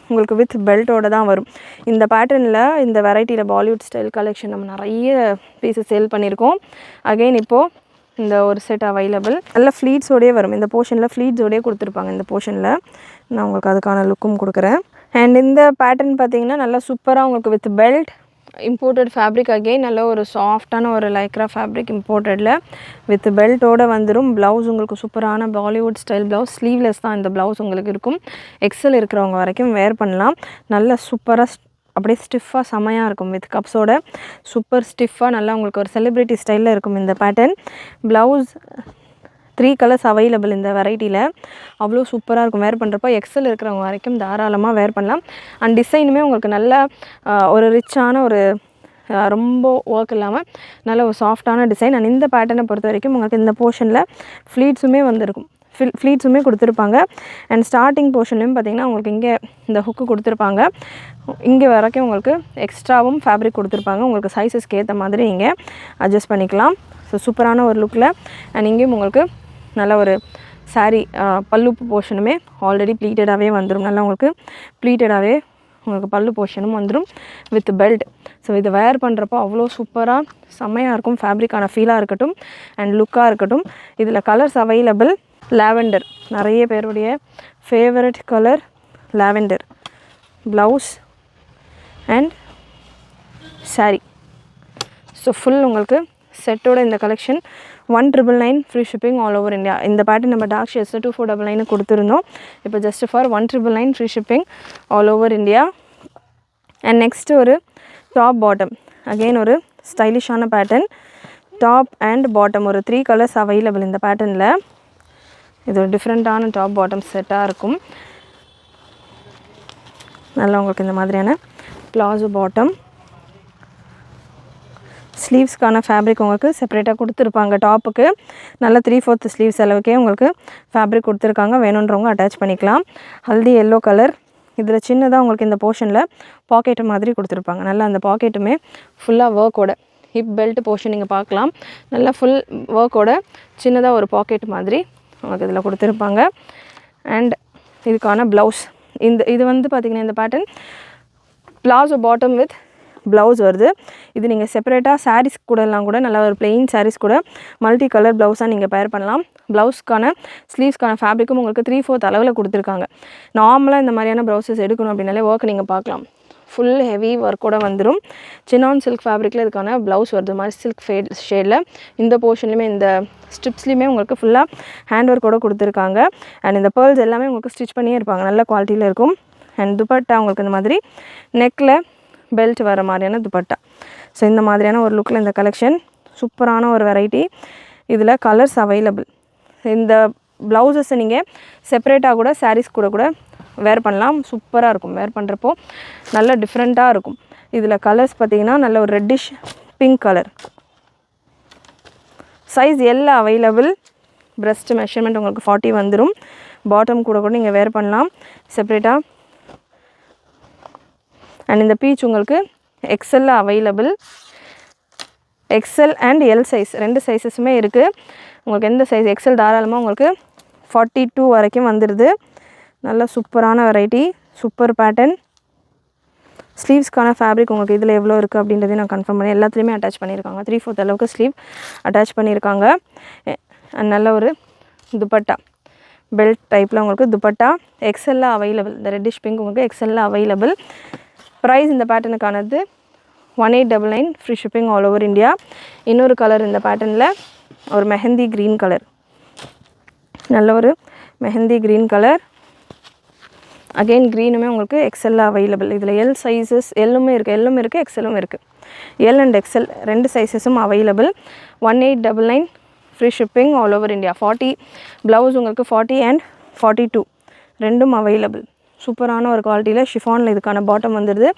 உங்களுக்கு வித் பெல்ட்டோடு தான் வரும். இந்த பேட்டர்னில் இந்த வெரைட்டியில் பாலிவுட் ஸ்டைல் கலெக்ஷன் நம்ம நிறைய பீஸஸ் சேல் பண்ணியிருக்கோம். அகெயின் இப்போது இந்த ஒரு செட் அவைலபிள். நல்ல ஃப்ளீட்ஸோடயே வரும். இந்த போர்ஷனில் ஃப்ளீட்ஸோடயே கொடுத்துருப்பாங்க. இந்த போர்ஷனில் நான் உங்களுக்கு அதுக்கான லுக்கும் கொடுக்குறேன். அண்ட் இந்த பேட்டர்ன் பார்த்தீங்கன்னா நல்லா சூப்பராக உங்களுக்கு with belt imported fabric again நல்ல ஒரு சாஃப்டான ஒரு லைக்ரா ஃபேப்ரிக் இம்போர்ட்டடில் வித் பெல்ட்டோடு வந்துடும். ப்ளவுஸ் உங்களுக்கு சூப்பரான பாலிவுட் ஸ்டைல் ப்ளவுஸ், ஸ்லீவ்லெஸ் தான் இந்த ப்ளவுஸ் உங்களுக்கு இருக்கும். எக்ஸல் இருக்கிறவங்க வரைக்கும் வேர் பண்ணலாம். நல்ல சூப்பராக அப்படியே ஸ்டிஃபாக செமையாக இருக்கும். வித் கப்ஸோட சூப்பர் ஸ்டிஃபாக நல்லா உங்களுக்கு ஒரு செலிப்ரிட்டி ஸ்டைலில் இருக்கும் இந்த பேட்டர்ன். ப்ளவுஸ் 3 கலர்ஸ் அவைலபிள் இந்த வெரைட்டியில். அவ்வளோ சூப்பராக இருக்கும் வேர் பண்ணுறப்போ. எக்ஸல் இருக்கிறவங்க வரைக்கும் தாராளமாக வேர் பண்ணலாம். அண்ட் டிசைனுமே உங்களுக்கு நல்ல ஒரு ரிச்சான ஒரு ரொம்ப ஒர்க் இல்லாமல் நல்ல ஒரு சாஃப்டான டிசைன். அண்ட் இந்த பேட்டர்னை பொறுத்த வரைக்கும் உங்களுக்கு இந்த போர்ஷனில் ஃப்ளீட்ஸுமே வந்துருக்கும். ஃப்ளீட்ஸுமே கொடுத்துருப்பாங்க. அண்ட் ஸ்டார்டிங் போர்ஷன்லையும் பார்த்திங்கன்னா உங்களுக்கு இங்கே இந்த ஹுக்கு கொடுத்துருப்பாங்க. இங்கே வரைக்கும் உங்களுக்கு எக்ஸ்ட்ராவும் ஃபேப்ரிக் கொடுத்துருப்பாங்க. உங்களுக்கு சைஸஸ்க்கு ஏற்ற மாதிரி நீங்கள் அட்ஜஸ்ட் பண்ணிக்கலாம். ஸோ சூப்பரான ஒரு லுக்கில். அண்ட் இங்கேயும் உங்களுக்கு நல்ல ஒரு சாரீ பல்லு போர்ஷனுமே ஆல்ரெடி ப்ளீட்டடாகவே வந்துடும். நல்லா உங்களுக்கு ப்ளீட்டடாகவே உங்களுக்கு பல்லு போர்ஷனும் வந்துடும் வித் பெல்ட். ஸோ இதை வேர் பண்ணுறப்போ அவ்வளோ சூப்பராக செம்மையாக இருக்கும். ஃபேப்ரிக்கான ஃபீலாக இருக்கட்டும் அண்ட் லுக்காக இருக்கட்டும். இதில் கலர்ஸ் அவைலபிள். லாவெண்டர் நிறைய பேருடைய favourite colour lavender. Blouse and sari. So full உங்களுக்கு செட்டோட இந்த collection 1,999 free shipping all over India. இந்த பேட்டர்ன் நம்ம டார்க் ஷேட்ஸில் 2,499 கொடுத்துருந்தோம். இப்போ just for 1,999 free shipping all over India. And next ஒரு டாப் பாட்டம், அகெயின் ஒரு ஸ்டைலிஷான பேட்டர்ன். டாப் அண்ட் பாட்டம் ஒரு 3 கலர்ஸ் அவைலபிள் இந்த பேட்டர்னில். இது ஒரு டிஃப்ரெண்ட்டான டாப் பாட்டம் செட்டாக இருக்கும். நல்லா உங்களுக்கு இந்த மாதிரியான ப்ளாசோ பாட்டம். ஸ்லீவ்ஸ்க்கான ஃபேப்ரிக் உங்களுக்கு செப்பரேட்டாக கொடுத்துருப்பாங்க. டாப்புக்கு நல்ல 3/4 ஸ்லீவ்ஸ் அளவுக்கே உங்களுக்கு ஃபேப்ரிக் கொடுத்துருக்காங்க. வேணுன்றவங்க அட்டாச் பண்ணிக்கலாம். Haldi yellow colour. இதில் சின்னதாக உங்களுக்கு இந்த போர்ஷனில் பாக்கெட்டு மாதிரி கொடுத்துருப்பாங்க. நல்லா அந்த பாக்கெட்டுமே ஃபுல்லாக ஒர்க்கோட ஹிப் பெல்ட் போர்ஷன் நீங்கள் பார்க்கலாம். நல்லா ஃபுல் ஒர்க்கோட சின்னதாக ஒரு பாக்கெட் மாதிரி உங்களுக்கு இதில் கொடுத்துருப்பாங்க. அண்ட் இதுக்கான ப்ளவுஸ் இது வந்து பார்த்திங்கன்னா இந்த pattern palazzo bottom with blouse வருது. இது நீங்கள் செப்பரேட்டாக சாரீஸ் கூடலாம் கூட நல்லா ஒரு பிளெயின் சாரீஸ் கூட மல்டி கலர் ப்ளவுஸாக நீங்கள் பேர் பண்ணலாம். ப்ளவுஸ்க்கான ஸ்லீவ்ஸ்க்கான ஃபேப்ரிக்கும் உங்களுக்கு 3/4 அளவில் கொடுத்துருக்காங்க. நார்மலாக இந்த மாதிரியான ப்ளவுஸஸ் எடுக்கணும் அப்படின்னாலே ஒர்க் நீங்கள் பார்க்கலாம். ஃபுல் ஹெவி ஒர்க்கோட வந்துடும். சின்னான் சில்க் ஃபேப்ரிக்கில் இதுக்கான ப்ளவுஸ் வருது மாதிரி சில்க் ஷேடில். இந்த போர்ஷன்லையுமே இந்த ஸ்ட்ரிப்ஸ்லையுமே உங்களுக்கு ஃபுல்லாக ஹேண்ட் ஒர்க்கோட கொடுத்துருக்காங்க. அண்ட் இந்த பேர்ல்ஸ் எல்லாமே உங்களுக்கு ஸ்டிச் பண்ணியே இருப்பாங்க. நல்ல குவாலிட்டியில் இருக்கும். அண்ட் துப்பட்டா உங்களுக்கு இந்த மாதிரி நெக்கில் பெல்ட் வர மாதிரியான துப்பட்டா. ஸோ இந்த மாதிரியான ஒரு லுக்கில் இந்த கலெக்ஷன் சூப்பரான ஒரு வெரைட்டி. இதில் கலர்ஸ் அவைலபிள். இந்த ப்ளவுஸஸை நீங்கள் செப்பரேட்டாக கூட சாரீஸ் கூட வேர் பண்ணலாம். சூப்பராக இருக்கும் வேர் பண்ணுறப்போ. நல்ல டிஃப்ரெண்ட்டாக இருக்கும். இதில் கலர்ஸ் பார்த்திங்கன்னா நல்ல ஒரு ரெட்டிஷ் பிங்க் கலர். சைஸ் எல்லாம் அவைலபிள். ப்ரெஸ்ட் மெஷர்மெண்ட் உங்களுக்கு 40 வந்துடும். பாட்டம் கூட நீங்கள் வேர் பண்ணலாம் செப்பரேட்டாக. அண்ட் இந்த பீச் உங்களுக்கு எக்ஸலில் available. XL and L size 2 சைஸஸுமே இருக்குது. உங்களுக்கு எந்த சைஸ் எக்ஸல் தாராளமாக உங்களுக்கு 42 வரைக்கும் வந்துடுது. நல்ல சூப்பரான வெரைட்டி, சூப்பர் பேட்டர்ன். ஸ்லீவ்ஸ்க்கான ஃபேப்ரிக் உங்களுக்கு இதில் எவ்வளோ இருக்குது அப்படின்றதையும் நான் கன்ஃபார்ம் பண்ணி எல்லாத்துலேயுமே அட்டாச் பண்ணியிருக்காங்க. 3/4 அளவுக்கு ஸ்லீவ் அட்டாச் பண்ணியிருக்காங்க. நல்ல ஒரு துப்பட்டா பெல்ட் டைப்பில் உங்களுக்கு துப்பட்டா எக்ஸலில் அவைலபிள். இந்த ரெட்டிஷ் பிங்க் உங்களுக்கு எக்ஸலில் அவைலபிள். ப்ரைஸ் இந்த பேட்டர்னுக்கானது 1899 free shipping all over India. இன்னொரு கலர் இந்த பேட்டர்னில் ஒரு மெஹந்தி க்ரீன் கலர். நல்ல ஒரு மெஹந்தி க்ரீன் கலர். அகெயின் க்ரீனுமே உங்களுக்கு எக்ஸலில் அவைலபிள். இதில் எல் சைஸஸ் எல்லுமே இருக்குது எக்ஸலும் இருக்குது. எல் அண்ட் எக்ஸல் 2 சைஸஸும் available. 1899 free shipping all over India. 40 blouse உங்களுக்கு 40 அண்ட் 42 ரெண்டும் அவைலபிள். சூப்பரான ஒரு குவாலிட்டியில் ஷிஃபானில் இதுக்கான பாட்டம் வந்துடுது.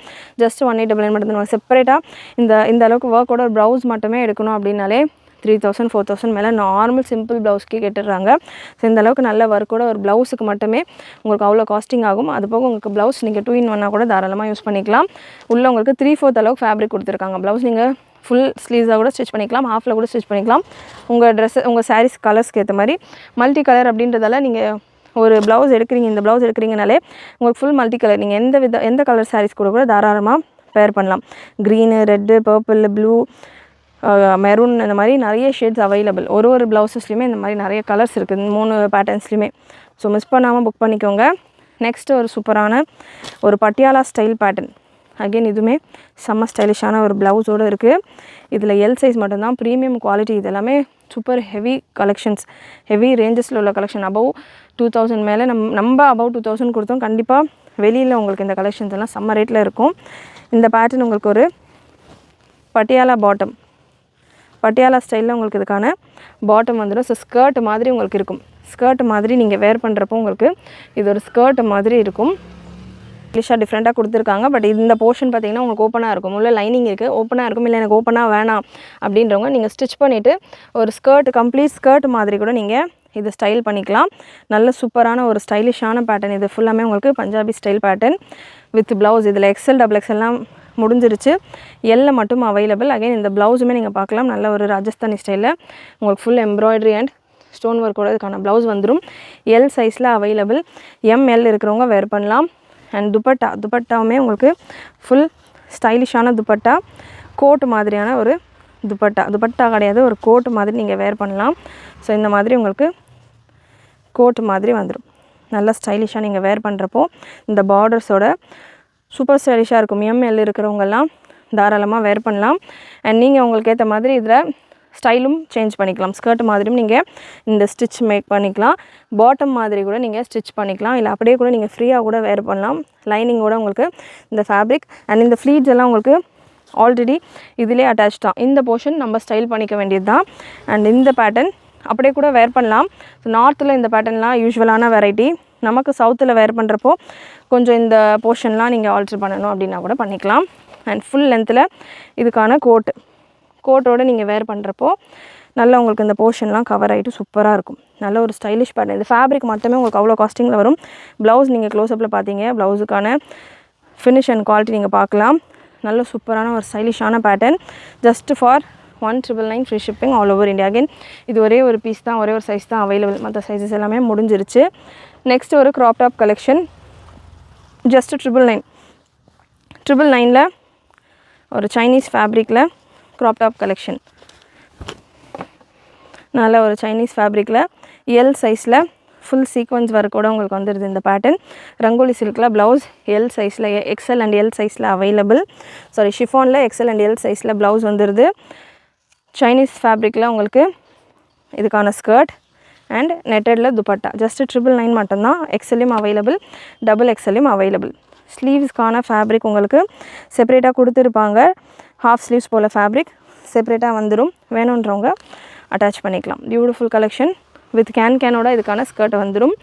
ஜஸ்ட் 1899 மட்டும். செப்பரேட்டாக இந்த அளவுக்கு ஒர்க்கோட ஒரு ப்ளவுஸ் மட்டுமே எடுக்கணும் அப்படின்னாலே 3000 4000 மேலே நார்மல் சிம்பிள் ப்ளவுஸ்க்கே கேட்டுடுறாங்க. ஸோ இந்த அளவுக்கு நல்ல ஒர்க்கோட ஒரு ப்ளவுஸுக்கு மட்டுமே உங்களுக்கு அவ்வளோ காஸ்டிங் ஆகும். அது போக உங்களுக்கு ப்ளவுஸ் நீங்கள் 2 in 1 கூட தாராளமாக யூஸ் பண்ணிக்கலாம். உள்ளே உங்களுக்கு 3/4 அளவுக்கு ஃபேப்ரிக் கொடுத்துருக்காங்க. ப்ளவுஸ் நீங்கள் ஃபுல் ஸ்லீவ்ஸாக கூட ஸ்டிச் பண்ணிக்கலாம், ஹாஃபில் கூட ஸ்டிச் பண்ணிக்கலாம். உங்கள் ட்ரெஸ்ஸு உங்கள் சாரீஸ் கலர்ஸ்க்கு ஏற்ற மாதிரி. மல்டி கலர் அப்படின்றதால நீங்கள் ஒரு ப்ளவுஸ் எடுக்கிறீங்க, இந்த ப்ளவுஸ் எடுக்கிறீங்கனாலே உங்களுக்கு ஃபுல் மல்டி கலர் நீங்கள் எந்த கலர் சாரீஸ் கூட தாராளமாக பேர் பண்ணலாம். Green, red, purple, blue, maroon, இந்த மாதிரி நிறைய ஷேட்ஸ் அவைலபிள். ஒரு ப்ளவுஸஸ்லையுமே இந்த மாதிரி நிறைய கலர்ஸ் இருக்குது, 3 பேட்டர்ன்ஸ்லையுமே. ஸோ மிஸ் பண்ணாமல் புக் பண்ணிக்கோங்க. நெக்ஸ்ட்டு ஒரு சூப்பரான ஒரு பட்டியாலா ஸ்டைல் பேட்டர்ன். அகெயின் இதுவுமே செம்ம ஸ்டைலிஷான ஒரு ப்ளவுஸோடு இருக்குது. இதில் எல் சைஸ் மட்டும்தான், ப்ரீமியம் குவாலிட்டி. இது எல்லாமே சூப்பர் ஹெவி கலெக்ஷன்ஸ், ஹெவி ரேஞ்சஸில் உள்ள கலெக்ஷன். அபவ் 2000 மேலே நம்ம அபவ் 2000 கொடுத்தோம். கண்டிப்பாக வெளியில் உங்களுக்கு இந்த கலெக்ஷன்ஸ் எல்லாம் செம்ம ரேட்டில் இருக்கும். இந்த பேட்டர்ன் உங்களுக்கு ஒரு பட்டியாலா பாட்டம், பட்டியாலா ஸ்டைலில் உங்களுக்கு இதுக்கான பாட்டம் வந்துடும். ஸோ ஸ்கர்ட் மாதிரி உங்களுக்கு இருக்கும். ஸ்கர்ட் மாதிரி நீங்கள் வேர் பண்ணுறப்போ உங்களுக்கு இது ஒரு ஸ்கர்ட் மாதிரி இருக்கும். இங்கிலீஷாக டிஃப்ரெண்ட்டாக கொடுத்துருக்காங்க. பட் இந்த போர்ஷன் பார்த்திங்கன்னா உங்களுக்கு ஓப்பனாக இருக்கும். உள்ள லைனிங் இருக்குது, ஓப்பனாக இருக்கும். இல்லை எனக்கு ஓப்பனாக வேணாம் அப்படின்றவங்க நீங்கள் ஸ்டிச் பண்ணிவிட்டு ஒரு ஸ்கர்ட், கம்ப்ளீட் ஸ்கர்ட் மாதிரி கூட நீங்கள் இது ஸ்டைல் பண்ணிக்கலாம். நல்ல சூப்பரான ஒரு ஸ்டைலிஷான பேட்டர்ன். இது ஃபுல்லாமே உங்களுக்கு Punjabi style pattern with blouse. இதில் எக்ஸல் டபுள் எக்ஸ்எல்லாம் முடிஞ்சிருச்சு, எல்ல மட்டும் அவைலபிள். அகைன் இந்த ப்ளவுஸுமே நீங்கள் பார்க்கலாம். நல்ல ஒரு ராஜஸ்தானி ஸ்டைலில் உங்களுக்கு ஃபுல் எம்ப்ராய்டரி அண்ட் ஸ்டோன் ஒர்க்கோட இதுக்கான ப்ளவுஸ் வந்துடும். எல் சைஸில் அவைலபிள். எம்எல் இருக்கிறவங்க வேர் பண்ணலாம். அண்ட் துப்பட்டாவுமே உங்களுக்கு ஃபுல் ஸ்டைலிஷான துப்பட்டா, கோட் மாதிரியான ஒரு துப்பட்டா கிடையாது, ஒரு கோட் மாதிரி நீங்கள் வேர் பண்ணலாம். ஸோ இந்த மாதிரி உங்களுக்கு கோட் மாதிரி வந்துடும். நல்லா ஸ்டைலிஷாக நீங்கள் வேர் பண்ணுறப்போ இந்த பார்டர்ஸோட சூப்பர் ஸ்டைலிஷாக இருக்கும். எம்எல் இருக்கிறவங்கெல்லாம் தாராளமாக வேர் பண்ணலாம். அண்ட் நீங்கள் உங்களுக்கு ஏற்ற மாதிரி இதில் ஸ்டைலும் சேஞ்ச் பண்ணிக்கலாம். ஸ்கர்ட் மாதிரியும் நீங்கள் இந்த ஸ்டிச் மேக் பண்ணிக்கலாம். பாட்டம் மாதிரி கூட நீங்கள் ஸ்டிச் பண்ணிக்கலாம். இல்லை அப்படியே கூட நீங்கள் ஃப்ரீயாக கூட வேர் பண்ணலாம். லைனிங்கோட உங்களுக்கு இந்த ஃபேப்ரிக் அண்ட் இந்த ஃப்ளீட்ஸ் எல்லாம் உங்களுக்கு ஆல்ரெடி இதிலே அட்டாச் தான். இந்த போர்ஷன் நம்ம ஸ்டைல் பண்ணிக்க வேண்டியது தான். அண்ட் இந்த பேட்டர்ன் அப்படியே கூட வேர் பண்ணலாம். ஸோ நார்த்தில் இந்த பேட்டர்ன்லாம் யூஸ்வலான வெரைட்டி. நமக்கு சவுத்தில் வேர் பண்ணுறப்போ கொஞ்சம் இந்த போர்ஷன்லாம் நீங்கள் ஆல்ட்ரு பண்ணணும் அப்படின்னா கூட பண்ணிக்கலாம். அண்ட் ஃபுல் லென்த்தில் இதுக்கான கோட்டோடு நீங்கள் வேர் பண்ணுறப்போ நல்லா உங்களுக்கு இந்த போர்ஷன்லாம் கவர் ஆகிட்டு சூப்பராக இருக்கும். நல்ல ஒரு ஸ்டைலிஷ் பேட்டர்ன். இது ஃபேப்ரிக் மட்டுமே உங்களுக்கு அவ்வளோ காஸ்டிங்கில் வரும். ப்ளவுஸ் நீங்கள் க்ளோஸ்அப்பில் பார்த்தீங்க, ப்ளவுஸுக்கான ஃபினிஷ் அண்ட் குவாலிட்டி நீங்கள் பார்க்கலாம். நல்ல சூப்பரான ஒரு ஸ்டைலிஷான pattern. Just for 1,999 free shipping all over India. Again இது ஒரே ஒரு பீஸ் தான், ஒரே ஒரு சைஸ் தான் அவைலபிள். மற்ற சைஸஸ் எல்லாமே முடிஞ்சிருச்சு. நெக்ஸ்ட் ஒரு க்ராப் டாப் கலெக்ஷன். ஜஸ்ட் 999ல் ஒரு சைனீஸ் ஃபேப்ரிக்கில் க்ராப் டாப் கலெக்ஷன். நல்ல ஒரு சைனீஸ் ஃபேப்ரிக்கில் எல் சைஸில் ஃபுல் சீக்வன்ஸ் ஒர்க்கோட உங்களுக்கு வந்துடுது இந்த பேட்டர்ன். ரங்கோலி சில்கில் ப்ளவுஸ் எல் சைஸில், எக்ஸல் அண்ட் எல் சைஸில் அவைலபிள். ஷிஃபானில் எக்ஸல் அண்ட் எல் சைஸில் ப்ளவுஸ் வந்துடுது. சைனீஸ் ஃபேப்ரிக்கில் உங்களுக்கு இதுக்கான ஸ்கர்ட் அண்ட் நெட்டடில் துப்பட்டா. ஜஸ்ட் 999 மட்டும்தான். எக்ஸல்லையும் அவைலபிள், டபுள் எக்ஸல்லையும் அவைலபிள். ஸ்லீவ்ஸ்க்கான ஃபேப்ரிக் உங்களுக்கு செப்பரேட்டாக கொடுத்துருப்பாங்க. ஹாஃப் ஸ்லீவ்ஸ் போல் ஃபேப்ரிக் செப்பரேட்டாக வந்துடும். வேணுன்றவங்க அட்டாச் பண்ணிக்கலாம். பியூட்டிஃபுல் கலெக்ஷன் வித் கேனோட இதுக்கான ஸ்கர்ட் வந்துடும்.